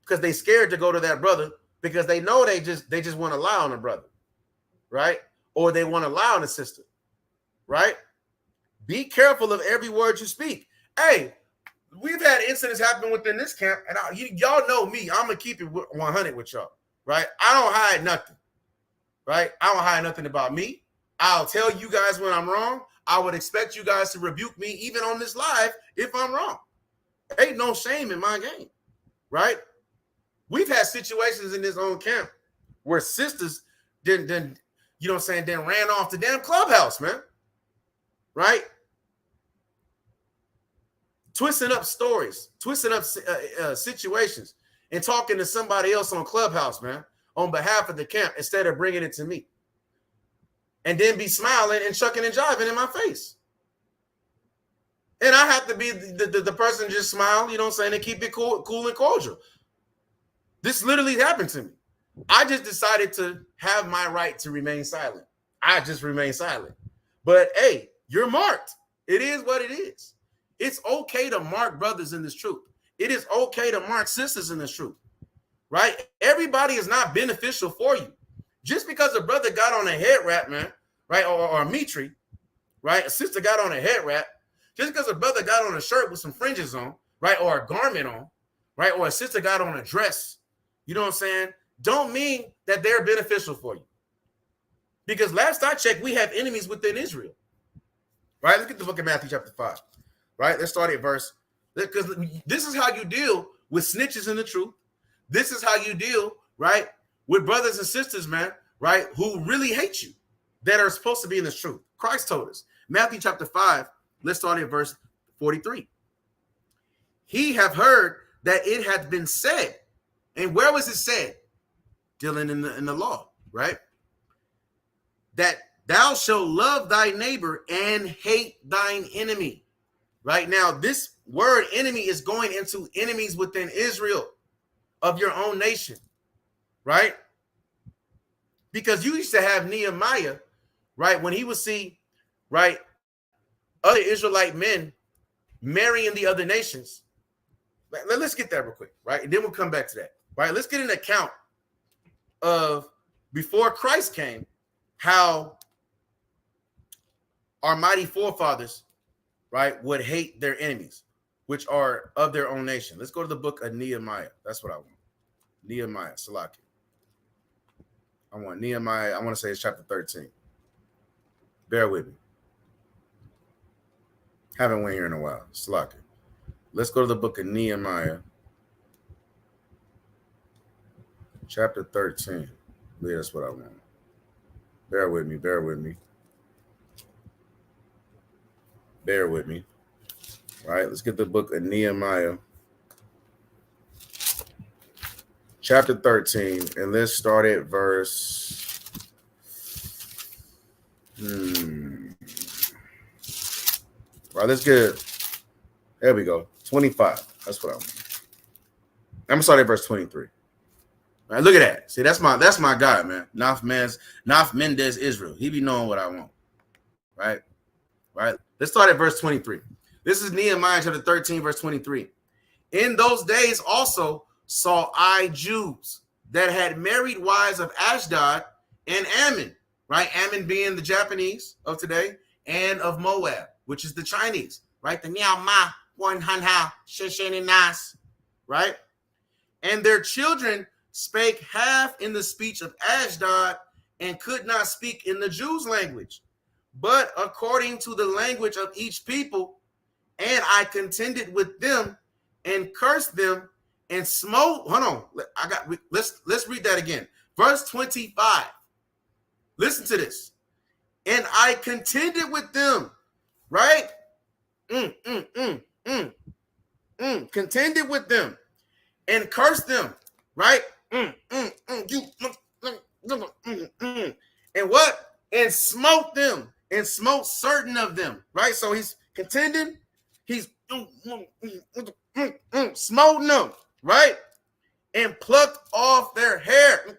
because they scared to go to that brother because they know they just want to lie on a brother, right? Or they want to lie on a sister, right? Be careful of every word you speak. Hey, we've had incidents happen within this camp, and y'all know me. I'm gonna keep it 100 with y'all, right? I don't hide nothing. Right? I don't hide nothing about me. I'll tell you guys when I'm wrong. I would expect you guys to rebuke me even on this live if I'm wrong. Ain't no shame in my game, right? We've had situations in this own camp where sisters didn't ran off the damn clubhouse, man. Right? Twisting up stories, twisting up situations, and talking to somebody else on Clubhouse, man, on behalf of the camp instead of bringing it to me, and then be smiling and chucking and jiving in my face. And I have to be the person just smile, you know what I'm saying, and keep it cool and cordial. This literally happened to me. I just decided to have my right to remain silent. I just remain silent. But hey, you're marked. It is what it is. It's okay to mark brothers in this truth. It is okay to mark sisters in this truth. Right? Everybody is not beneficial for you. Just because a brother got on a head wrap, man, right? Or a mitri, right? A sister got on a head wrap. Just because a brother got on a shirt with some fringes on, right? Or a garment on, right? Or a sister got on a dress, you know what I'm saying? Don't mean that they're beneficial for you. Because last I checked, we have enemies within Israel. Right? Look at the book of Matthew chapter 5. Right? Let's start at verse. Because this is how you deal with snitches in the truth. This is how you deal, right, with brothers and sisters, man, right, who really hate you, that are supposed to be in this truth. Christ told us. Matthew chapter 5, let's start at verse 43. "He have heard that it hath been said." And where was it said? Dealing in the law, right? "That thou shalt love thy neighbor and hate thine enemy." Right now, this word enemy is going into enemies within Israel of your own nation, right? Because you used to have Nehemiah, right, when he would see, right, other Israelite men marrying the other nations. Let's get that real quick, right? And then we'll come back to that, right? Let's get an account of before Christ came, how our mighty forefathers, right, would hate their enemies, which are of their own nation. Let's go to the book of Nehemiah. That's what I want. Nehemiah, Salaki. I want Nehemiah. I want to say it's chapter 13. Bear with me. Haven't went here in a while. Salaki. Let's go to the book of Nehemiah, chapter 13. Yeah, that's what I want. Bear with me. Bear with me. Bear with me. All right, let's get the book of Nehemiah, chapter 13, and let's start at verse. Right, let's get. There we go. 25. That's what I want. I'm gonna start at verse 23. All right, look at that. See, that's my guy, man. Naf Mendez Israel. He be knowing what I want. Right? Right. Let's start at verse 23. This is Nehemiah chapter 13, verse 23. "In those days also saw I Jews that had married wives of Ashdod and Ammon," right? Ammon being the Japanese of today, and of Moab, which is the Chinese, right? The Niao One Hanha Shesheninas, right? "And their children spake half in the speech of Ashdod and could not speak in the Jews' language, but according to the language of each people. And I contended with them and cursed them and smote. Hold on. Let's read that again. Verse 25. Listen to this. And I contended with them, right? Contended with them and cursed them, right? And what? And smote them and smote certain of them, right? So he's contending, he's smoting them, right? And plucked off their hair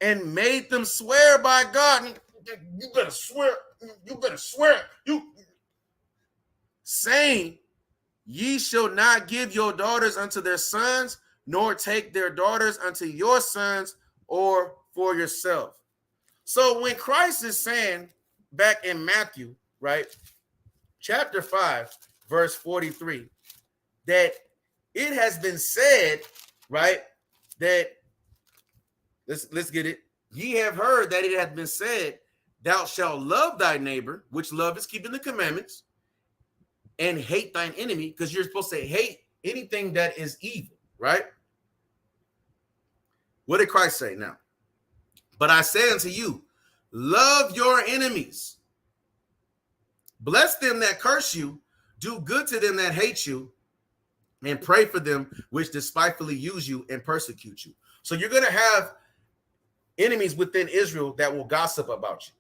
and made them swear by God. You better swear, saying, ye shall not give your daughters unto their sons, nor take their daughters unto your sons, or for yourself. So when Christ is saying back in Matthew, right, chapter 5, verse 43, that it has been said, right, that let's get it. Ye have heard that it hath been said, thou shalt love thy neighbor, which love is keeping the commandments, and hate thine enemy, because you're supposed to hate anything that is evil, right? What did Christ say now? But I say unto you, love your enemies, bless them that curse you, do good to them that hate you, and pray for them which despitefully use you and persecute you. So you're going to have enemies within Israel that will gossip about you,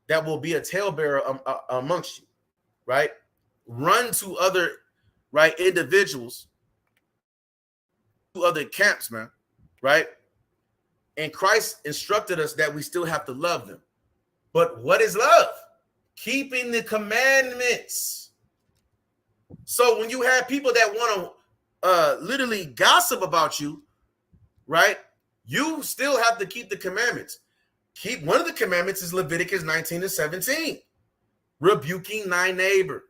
that will be a talebearer amongst you, right? Run to other, right, individuals, to other camps, man, right? And Christ instructed us that we still have to love them. But what is love? Keeping the commandments. So when you have people that want to literally gossip about you, right, you still have to keep the commandments. One of the commandments is Leviticus 19:17, rebuking thy neighbor.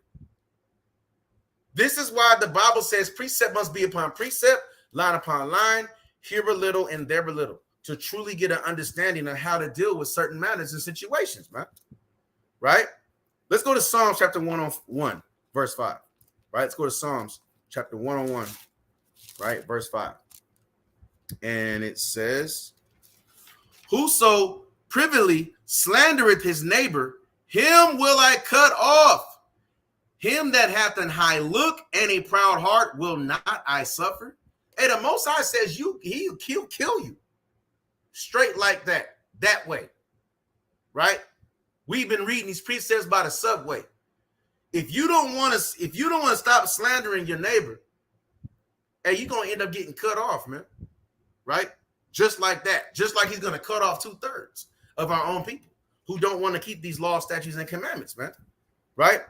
This is why the Bible says precept must be upon precept, line upon line, here a little and there a little, to truly get an understanding of how to deal with certain matters and situations, man. Right? Let's go to Psalms chapter 101, verse 5. Right? Let's go to Psalms chapter 101, right? Verse 5. And it says, whoso privily slandereth his neighbor, him will I cut off. Him that hath an high look and a proud heart will not I suffer. And the Most High says he'll kill you. Straight like that way. Right? We've been reading these precepts by the subway. If you don't want to stop slandering your neighbor, hey, you're gonna end up getting cut off, man. Right? Just like that. Just like he's gonna cut off 2/3 of our own people who don't want to keep these laws, statutes, and commandments, man. Right?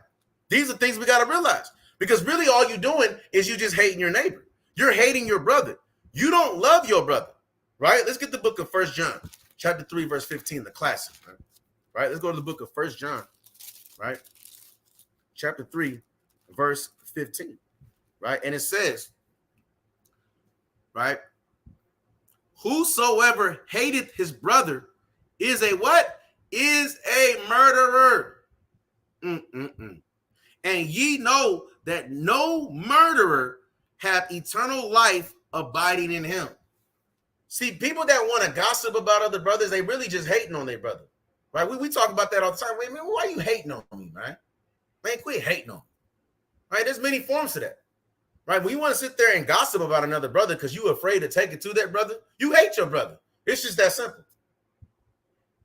These are things we got to realize, because really all you're doing is you just hating your neighbor. You're hating your brother. You don't love your brother, right? Let's get the book of 1 John, chapter 3, verse 15, the classic, right? Let's go to the book of 1 John, right? Chapter 3, verse 15, right? And it says, right? Whosoever hateth his brother is a what? Is a murderer. And ye know that no murderer have eternal life abiding in him. See, people that want to gossip about other brothers, they really just hating on their brother, right? We talk about that all the time. Wait, man, why are you hating on me, man? Man, quit hating on me, right? There's many forms to that, right? When you want to sit there and gossip about another brother because you're afraid to take it to that brother, you hate your brother. It's just that simple.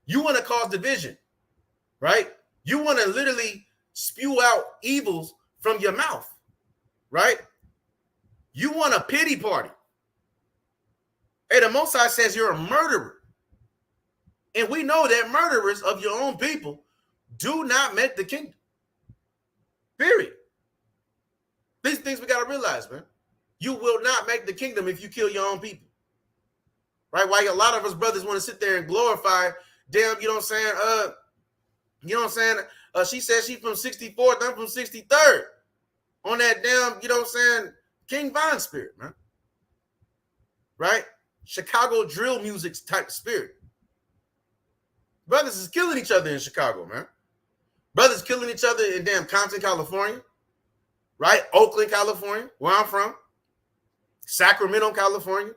You want to cause division, right? You want to literally spew out evils from your mouth, right? You want a pity party. Hey, the Most High says you're a murderer. And we know that murderers of your own people do not make the kingdom. Period. These things we got to realize, man. You will not make the kingdom if you kill your own people. Right? Why a lot of us brothers want to sit there and glorify, damn, you know what I'm saying? She said she from 64th, I'm from 63rd. On that damn, you know what I'm saying, King Von spirit, man. Right? Chicago drill music type spirit. Brothers is killing each other in Chicago, man. Brothers killing each other in damn Compton, California, right? Oakland, California, where I'm from. Sacramento, California,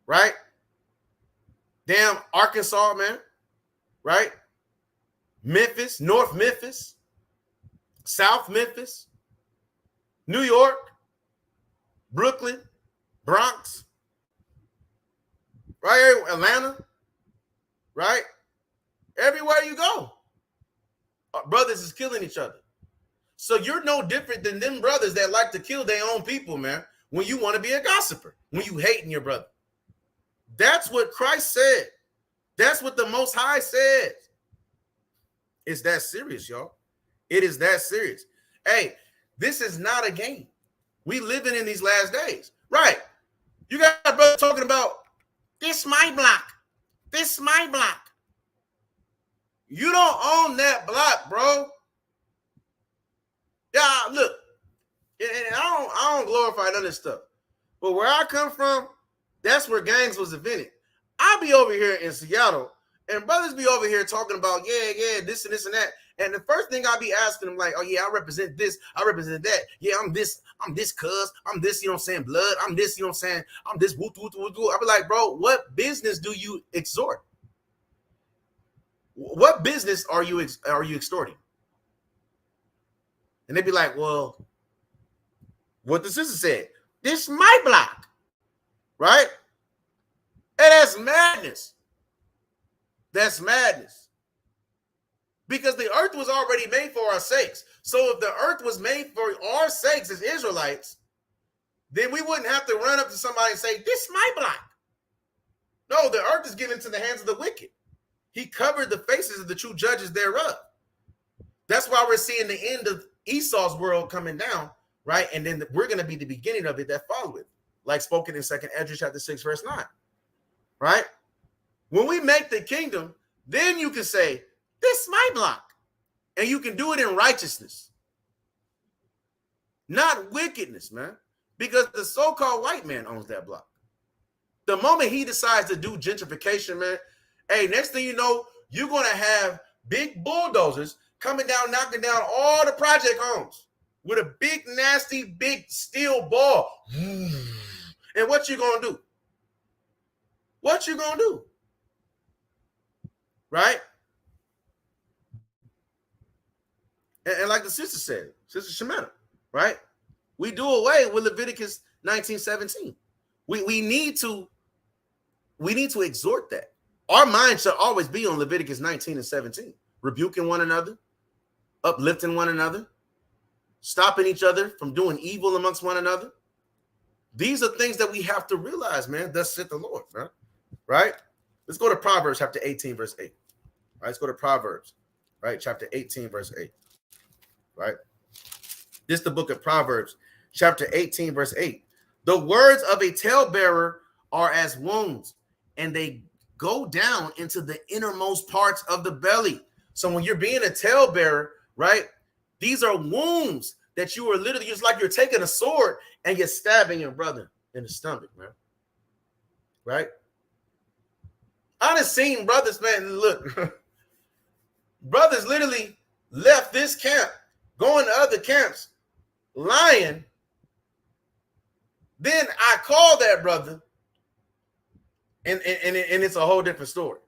right? Damn Arkansas, man, right? Memphis, North Memphis, South Memphis, New York, Brooklyn, Bronx, right here, Atlanta, right? Everywhere you go, brothers is killing each other. So you're no different than them brothers that like to kill their own people, man, when you want to be a gossiper, when you hating your brother. That's what Christ said. That's what the Most High said. It's that serious, y'all. It is that serious. Hey, this is not a game. We living in these last days. Right. You got brothers talking about, this my block. This my block. You don't own that block, bro. Yeah, look. And I don't glorify none of this stuff. But where I come from, that's where gangs was invented. I be over here in Seattle, and brothers be over here talking about, yeah, this and this and that. And the first thing I be asking them, like, oh, yeah, I represent this, I represent that. Yeah, I'm this cuz, I'm this, you know what I'm saying, blood, I'm this, you know what I'm saying, I'm this, woo. I be like, bro, what business do you exhort? What business are you extorting? And they be like, well, what the sister said, this my block, right? And that's madness. That's madness. Because the earth was already made for our sakes. So if the earth was made for our sakes as Israelites, then we wouldn't have to run up to somebody and say, this is my block. No, the earth is given to the hands of the wicked. He covered the faces of the true judges thereof. That's why we're seeing the end of Esau's world coming down, right? And then we're going to be the beginning of it that follow it, like spoken in 2nd Ezra chapter 6, verse 9, right? When we make the kingdom, then you can say, this is my block. And you can do it in righteousness, not wickedness, man, because the so-called white man owns that block. The moment he decides to do gentrification, man, hey, next thing you know, you're going to have big bulldozers coming down, knocking down all the project homes with a big, nasty, big steel ball. And what you going to do? What you going to do? Right? And like the sister said, Sister Shemetta, right? We do away with Leviticus 19:17. We need to exhort that. Our mind should always be on Leviticus 19 and 17, rebuking one another, uplifting one another, stopping each other from doing evil amongst one another. These are things that we have to realize, man. Thus saith the Lord, man. Right? Let's go to Proverbs chapter 18, verse 8. Right, let's go to Proverbs, right? Chapter 18, verse 8. Right? This is the book of Proverbs, chapter 18, verse 8. The words of a talebearer are as wounds, and they go down into the innermost parts of the belly. So when you're being a talebearer, right, these are wounds that you are literally just like you're taking a sword and you're stabbing your brother in the stomach, man. Right? I done seen brothers, man, look, brothers literally left this camp, going to other camps, lying. Then I call that brother, and it's a whole different story.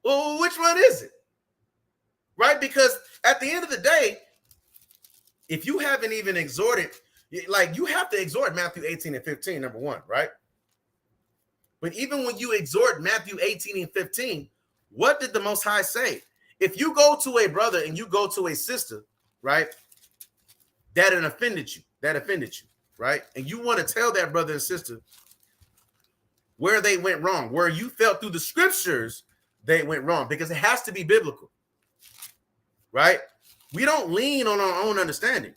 Well, which one is it? Right? Because at the end of the day, if you haven't even exhorted, like you have to exhort Matthew 18 and 15, number one, right? But even when you exhort Matthew 18 and 15, what did the Most High say? If you go to a brother and you go to a sister, right, that offended you, right? And you want to tell that brother and sister where they went wrong, where you felt through the scriptures they went wrong, because it has to be biblical, right? We don't lean on our own understanding.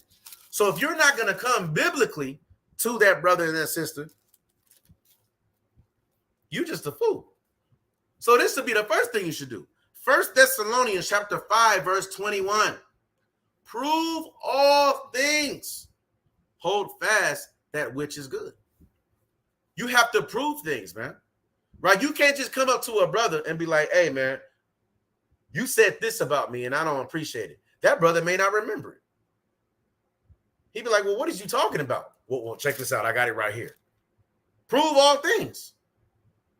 So if you're not going to come biblically to that brother and that sister, you're just a fool. So this would be the first thing you should do. 1 Thessalonians chapter 5, verse 21. Prove all things. Hold fast that which is good. You have to prove things, man. Right? You can't just come up to a brother and be like, hey, man, you said this about me and I don't appreciate it. That brother may not remember it. He'd be like, well, what is you talking about? Well, check this out. I got it right here. Prove all things,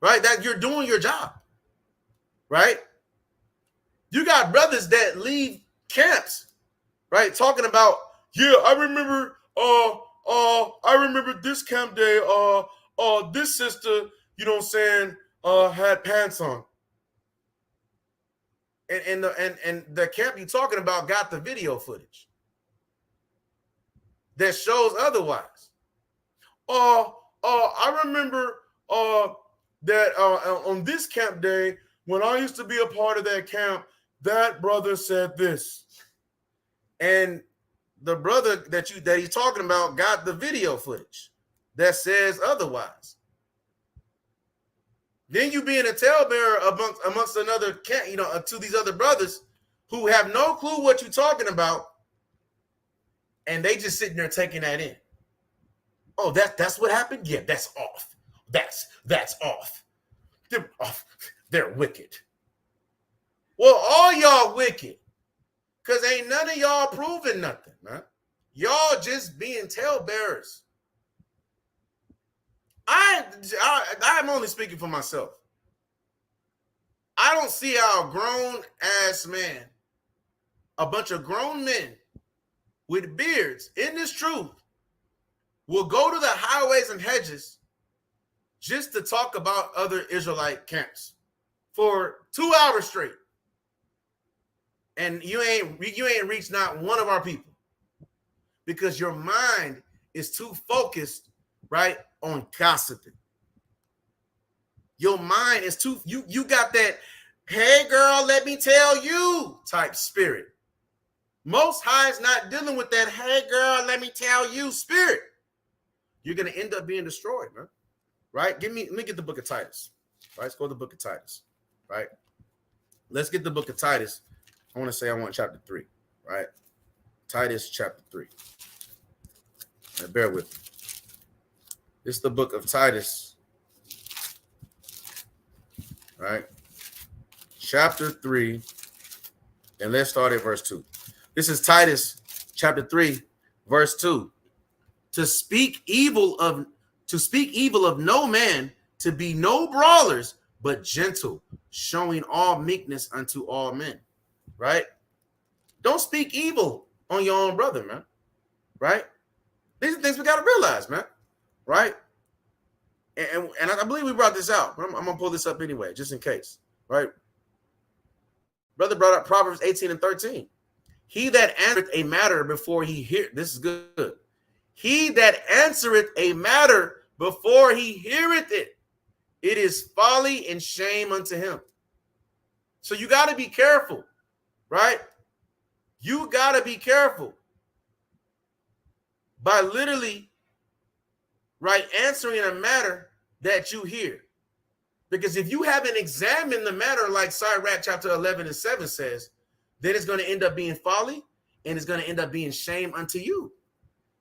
right? That you're doing your job, right? You got brothers that leave camps, right? Talking about, yeah, I remember this camp day, this sister, you know what I'm saying, had pants on. And the camp you talking about got the video footage that shows otherwise. I remember that on this camp day, when I used to be a part of that camp, that brother said this. And the brother that he's talking about got the video footage that says otherwise. Then you being a talebearer amongst another camp, to these other brothers who have no clue what you're talking about, and they just sitting there taking that in. Oh, that's what happened? Yeah, that's off. That's off. They're off. They're wicked. Well, all y'all wicked. Because ain't none of y'all proving nothing, man. Y'all just being talebearers. I'm only speaking for myself. I don't see how a grown-ass man, a bunch of grown men with beards in this truth, will go to the highways and hedges just to talk about other Israelite camps for 2 hours straight. And you ain't reached not one of our people because your mind is too focused, right, on gossiping. Your mind is too, you got that, hey girl, let me tell you type spirit. Most High is not dealing with that, hey girl, let me tell you spirit. You're going to end up being destroyed, man. Right? Let me get the book of Titus. Right? Let's go to the book of Titus. Right? Let's get the book of Titus. I want chapter 3. Right? Titus chapter 3. Right, bear with me. This is the book of Titus. Right? Chapter 3. And let's start at verse 2. This is Titus chapter 3, verse 2. To speak evil of no man, to be no brawlers, but gentle, showing all meekness unto all men. Right? Don't speak evil on your own brother, man. Right? These are things we got to realize, man. Right? And I believe we brought this out, but I'm going to pull this up anyway, just in case. Right? Brother brought up Proverbs 18 and 13. He that answereth a matter before he hear, this is good. He that answereth a matter before he heareth it, it is folly and shame unto him. So you got to be careful, right? You got to be careful by literally, right, answering a matter that you hear. Because if you haven't examined the matter, like Sirach chapter 11 and 7 says, then it's going to end up being folly and it's going to end up being shame unto you.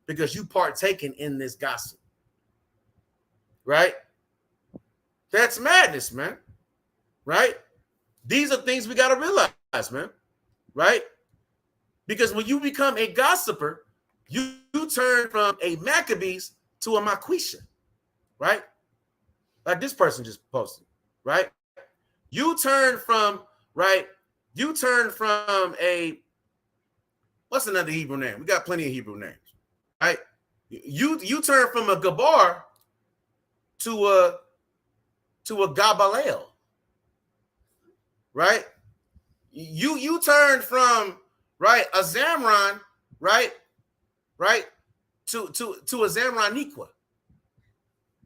Because you partaking in this gossip, right? That's madness, man, right? These are things we got to realize, man, right? Because when you become a gossiper, you turn from a Maccabees to a Maquisha, right? Like this person just posted, right? You turn from a, what's another Hebrew name? We got plenty of Hebrew names. Right, you turn from a Gabar to a Gabalel, right? You turn from a Zamron, right, to a Zamraniqua,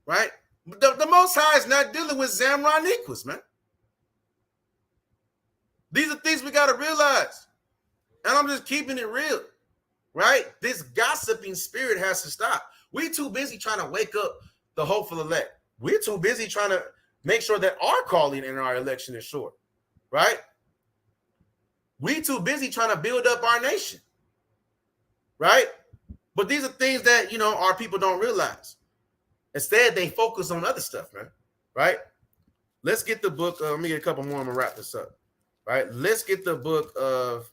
right? The Most High is not dealing with Zamraniquas, man. These are things we got to realize, and I'm just keeping it real. Right? This gossiping spirit has to stop. We're too busy trying to wake up the hopeful elect. We're too busy trying to make sure that our calling and our election is sure. Right? We're too busy trying to build up our nation. Right? But these are things that, our people don't realize. Instead, they focus on other stuff, man. Right? Let's get the book. Let me get a couple more. I'm gonna wrap this up. Right? Let's get the book of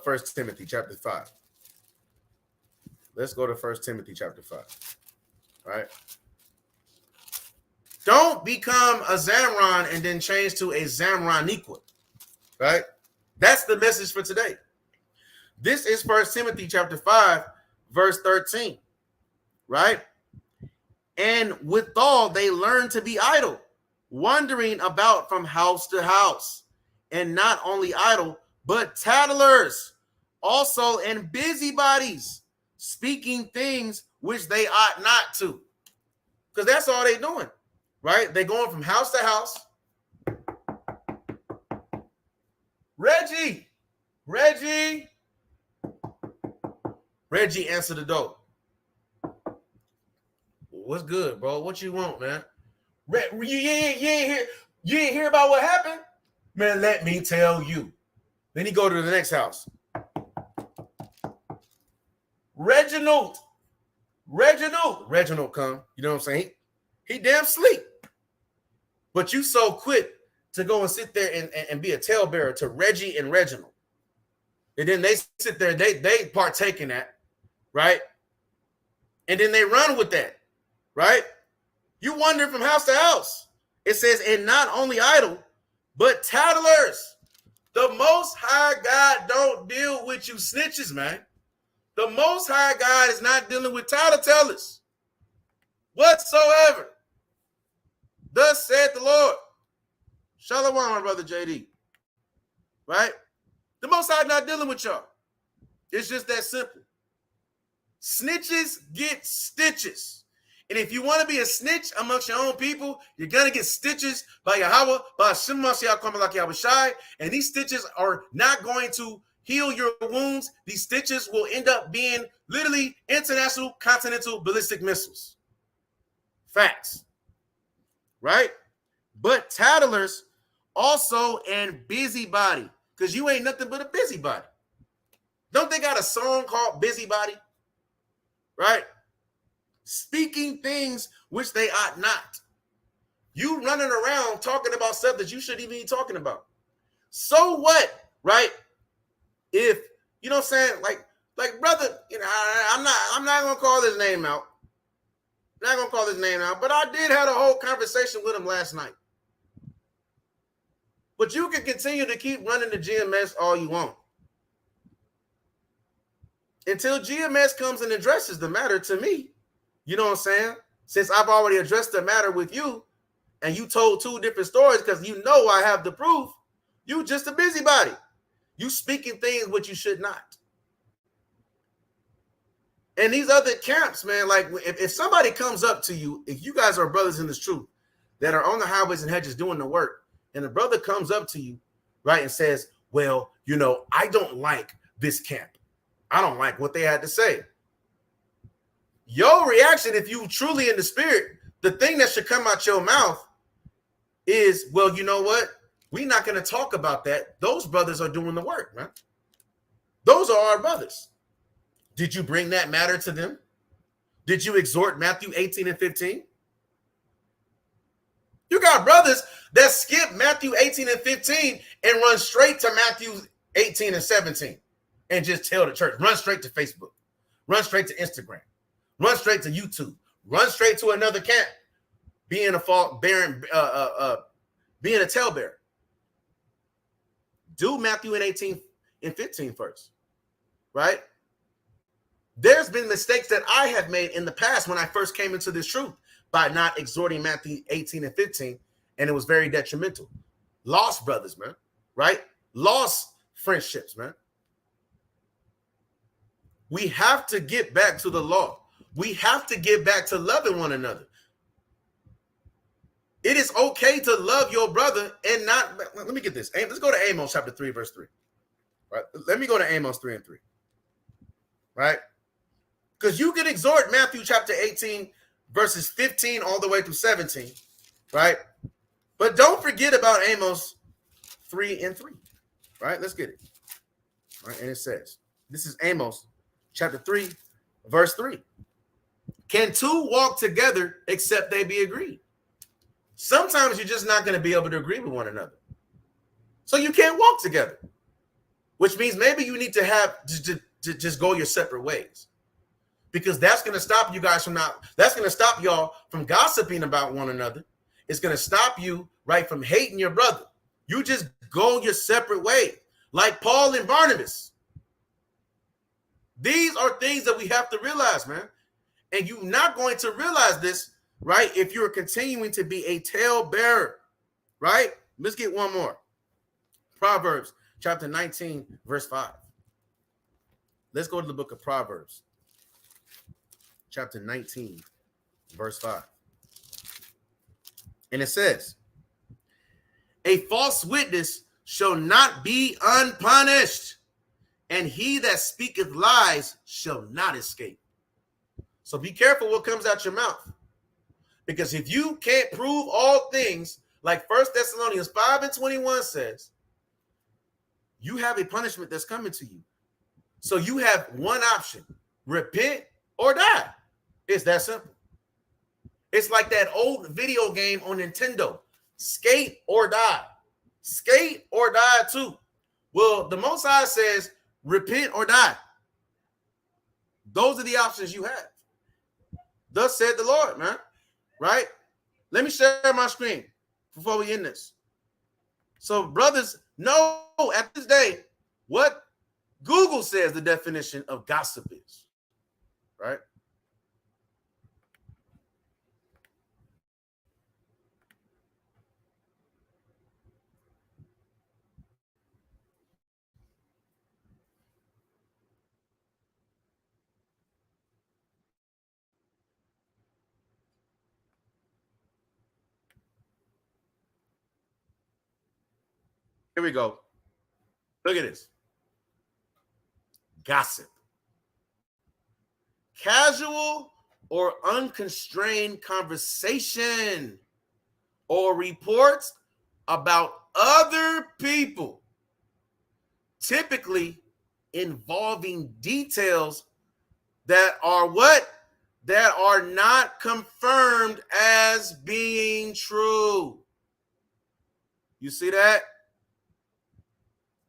First Timothy chapter 5. Let's go to First Timothy chapter 5. Right? Don't become a Zamron and then change to a Zamroniqua. Right? That's the message for today. This is First Timothy chapter 5, verse 13. Right? And withal, they learn to be idle, wandering about from house to house, and not only idle, but tattlers, also and busybodies, speaking things which they ought not to. Because that's all they're doing, right? They're going from house to house. Reggie, answer the door. What's good, bro? What you want, man? You ain't hear about what happened? Man, let me tell you. Then he go to the next house. Reginald come. You know what I'm saying? He damn sleep. But you so quick to go and sit there and be a talebearer to Reggie and Reginald. And then they sit there, they partake in that, right? And then they run with that. Right? You wander from house to house. It says, and not only idle, but tattlers. The Most High God don't deal with you snitches, man. The Most High God is not dealing with tattletellers whatsoever. Thus said the Lord. Shalom, my brother JD. Right? The Most High not dealing with y'all. It's just that simple. Snitches get stitches. And if you want to be a snitch amongst your own people, you're going to get stitches by Yahweh, by Hashem Mashiach Kamalak Yahushai, and these stitches are not going to heal your wounds. These stitches will end up being literally international continental ballistic missiles. Facts. Right? But tattlers also and busybody, because you ain't nothing but a busybody. Don't they got a song called Busybody? Right? Speaking things which they ought not. You running around talking about stuff that you shouldn't even be talking about. So what, right? If, you know what I'm saying? Like brother, you know, I'm not going to call his name out. I'm not going to call his name out, but I did have a whole conversation with him last night. But you can continue to keep running the GMS all you want. Until GMS comes and addresses the matter to me. You know what I'm saying? Since I've already addressed the matter with you and you told two different stories because you know I have the proof, you just a busybody. You speaking things which you should not. And these other camps, man, like if somebody comes up to you, if you guys are brothers in this truth that are on the highways and hedges doing the work, and the brother comes up to you, right, and says, well, you know, I don't like this camp. I don't like what they had to say. Your reaction, if you truly in the spirit, the thing that should come out your mouth is, well, you know what? We're not going to talk about that. Those brothers are doing the work, man. Those are our brothers. Did you bring that matter to them? Did you exhort Matthew 18 and 15? You got brothers that skip Matthew 18 and 15 and run straight to Matthew 18 and 17 and just tell the church, run straight to Facebook, run straight to Instagram. Run straight to YouTube. Run straight to another camp. Being a talebearer. Do Matthew 18 and 15 first. Right? There's been mistakes that I have made in the past when I first came into this truth by not exhorting Matthew 18 and 15, and it was very detrimental. Lost brothers, man. Right? Lost friendships, man. We have to get back to the law. We have to get back to loving one another. It is okay to love your brother and not. Let me get this. Let's go to Amos chapter 3, verse 3. Right? Let me go to Amos 3 and 3. Right? Because you can exhort Matthew chapter 18, verses 15 all the way through 17. Right? But don't forget about Amos 3 and 3. Right? Let's get it. Right? And it says, this is Amos chapter 3, Verse 3. Can two walk together except they be agreed? Sometimes you're just not going to be able to agree with one another. So you can't walk together, which means maybe you need to have to just go your separate ways, because that's going to stop you guys that's going to stop y'all from gossiping about one another. It's going to stop you, right, from hating your brother. You just go your separate way, like Paul and Barnabas. These are things that we have to realize, man. And you're not going to realize this, right, if you're continuing to be a talebearer, right? Let's get one more. Proverbs chapter 19, verse 5. Let's go to the book of Proverbs, chapter 19, verse 5. And it says, a false witness shall not be unpunished, and he that speaketh lies shall not escape. So be careful what comes out your mouth. Because if you can't prove all things, like 1 Thessalonians 5:21 says, you have a punishment that's coming to you. So you have one option: repent or die. It's that simple. It's like that old video game on Nintendo, skate or die. Skate or die too. Well, the Most High says, repent or die. Those are the options you have. Thus said the Lord, man. Right? Let me share my screen before we end this. So, brothers, know at this day what Google says the definition of gossip is. Right? Here we go. Look at this. Gossip. Casual or unconstrained conversation or reports about other people, typically involving details that are what? That are not confirmed as being true. You see that?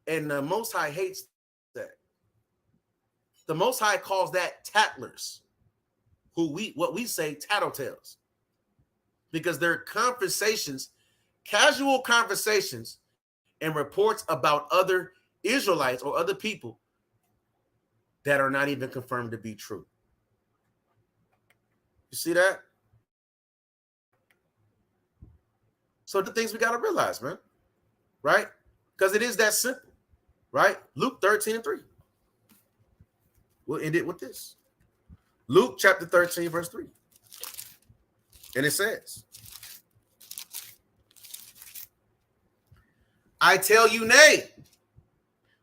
And the Most High hates that. The Most High calls that tattlers, what we say tattletales, because they're conversations, casual conversations, and reports about other Israelites or other people that are not even confirmed to be true. You see that? So the things we got to realize, man, right? Because it is that simple. Right? Luke 13:3. We'll end it with this. Luke chapter 13, verse 3. And it says, I tell you nay,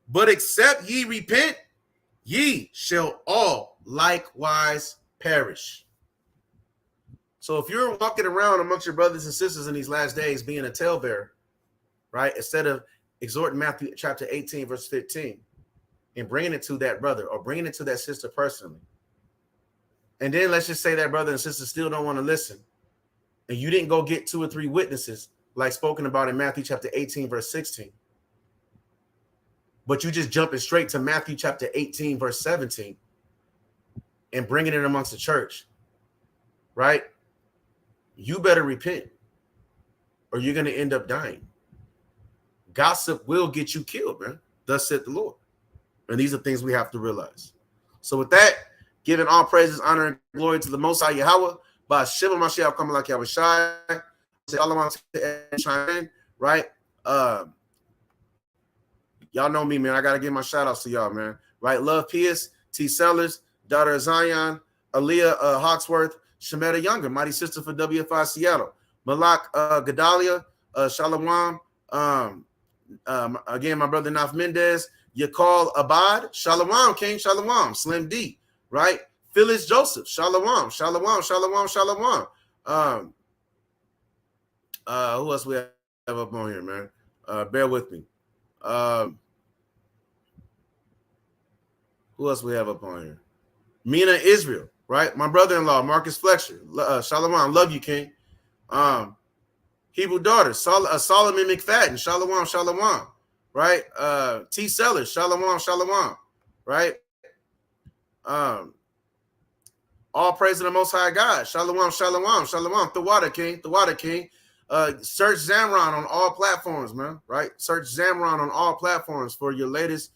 but except ye repent, ye shall all likewise perish. So if you're walking around amongst your brothers and sisters in these last days being a talebearer, right, instead of exhorting Matthew chapter 18, verse 15, and bringing it to that brother or bringing it to that sister personally. And then let's just say that brother and sister still don't want to listen, and you didn't go get 2 or 3 witnesses like spoken about in Matthew chapter 18, verse 16. But you just jumping straight to Matthew chapter 18, verse 17 and bringing it amongst the church, right? You better repent or you're going to end up dying. Gossip will get you killed, man. Thus said the Lord. And these are things we have to realize. So with that, giving all praises, honor, and glory to the Most High Yahweh, by Shema Mashiach coming like Yahweh Shai. Say all I want to chime in, right? Y'all know me, man. I gotta give my shout outs to y'all, man. Right? Love Pierce, T. Sellers, daughter of Zion, Aaliyah Hawksworth, Shemetta Younger, mighty sister for WFI Seattle, Malak Gedalia, Shalom. Again, my brother Naf Mendez, Yakal Abad, Shalom, King Shalom, Slim D, right? Phyllis Joseph, Shalom. Who else we have up on here, man? Bear with me. Who else we have up on here? Mina Israel, right? My brother-in-law, Marcus Fletcher. Shalom, love you, King. Hebrew daughter, Solomon McFadden, Shalom, right? T. Sellers, Shalom, right? All praise to the Most High God. Shalom. The King. Search Zamron on all platforms, man. Right? Search Zamron on all platforms for your latest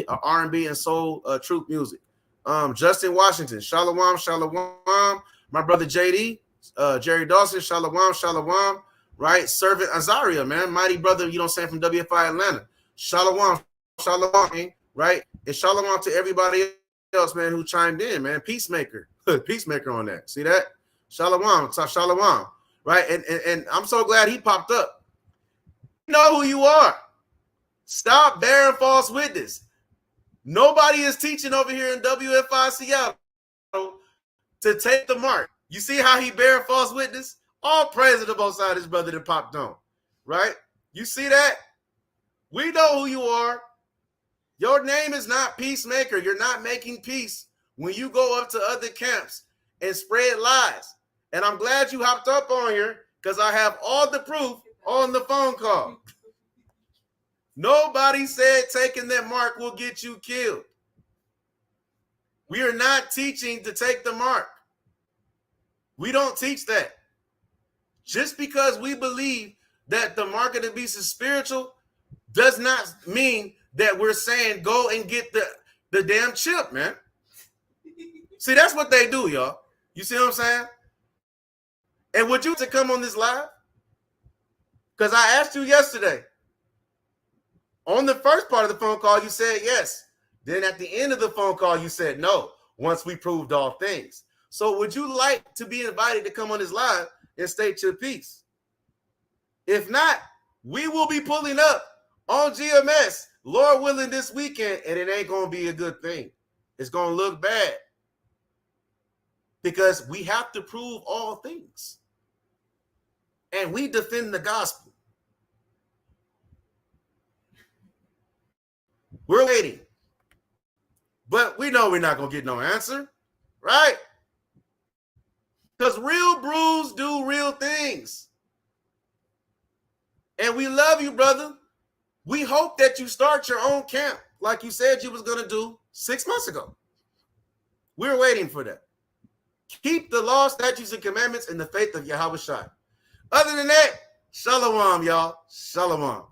R&B and soul truth music. Justin Washington, Shalom. My brother JD, Jerry Dawson, Shalom. Right? Servant Azaria, man. Mighty brother, you know what I'm saying, from WFI Atlanta. Shalom, right? And shalom to everybody else, man, who chimed in, man. Peacemaker on that. See that? Shalom, right? And I'm so glad he popped up. You know who you are. Stop bearing false witness. Nobody is teaching over here in WFI Seattle to take the mark. You see how he bearing false witness? All praise to the Most High, his brother that popped on, right? You see that? We know who you are. Your name is not Peacemaker. You're not making peace when you go up to other camps and spread lies. And I'm glad you hopped up on here because I have all the proof on the phone call. Nobody said taking that mark will get you killed. We are not teaching to take the mark. We don't teach that. Just because we believe that the mark of the beast is spiritual does not mean that we're saying go and get the damn chip, man. See, that's what they do, y'all. You see what I'm saying? And would you to come on this live? Because I asked you yesterday. On the first part of the phone call, you said yes. Then at the end of the phone call, you said no, once we proved all things. So would you like to be invited to come on this live and state your piece? If not, we will be pulling up on GMS, Lord willing, this weekend, and it ain't going to be a good thing. It's going to look bad because we have to prove all things. And we defend the gospel. We're waiting. But we know we're not going to get no answer, right? Because real brews do real things. And we love you, brother. We hope that you start your own camp like you said you was going to do 6 months ago. We're waiting for that. Keep the law, statutes, and commandments in the faith of Yahweh Shai. Other than that, shalom, y'all. Shalom.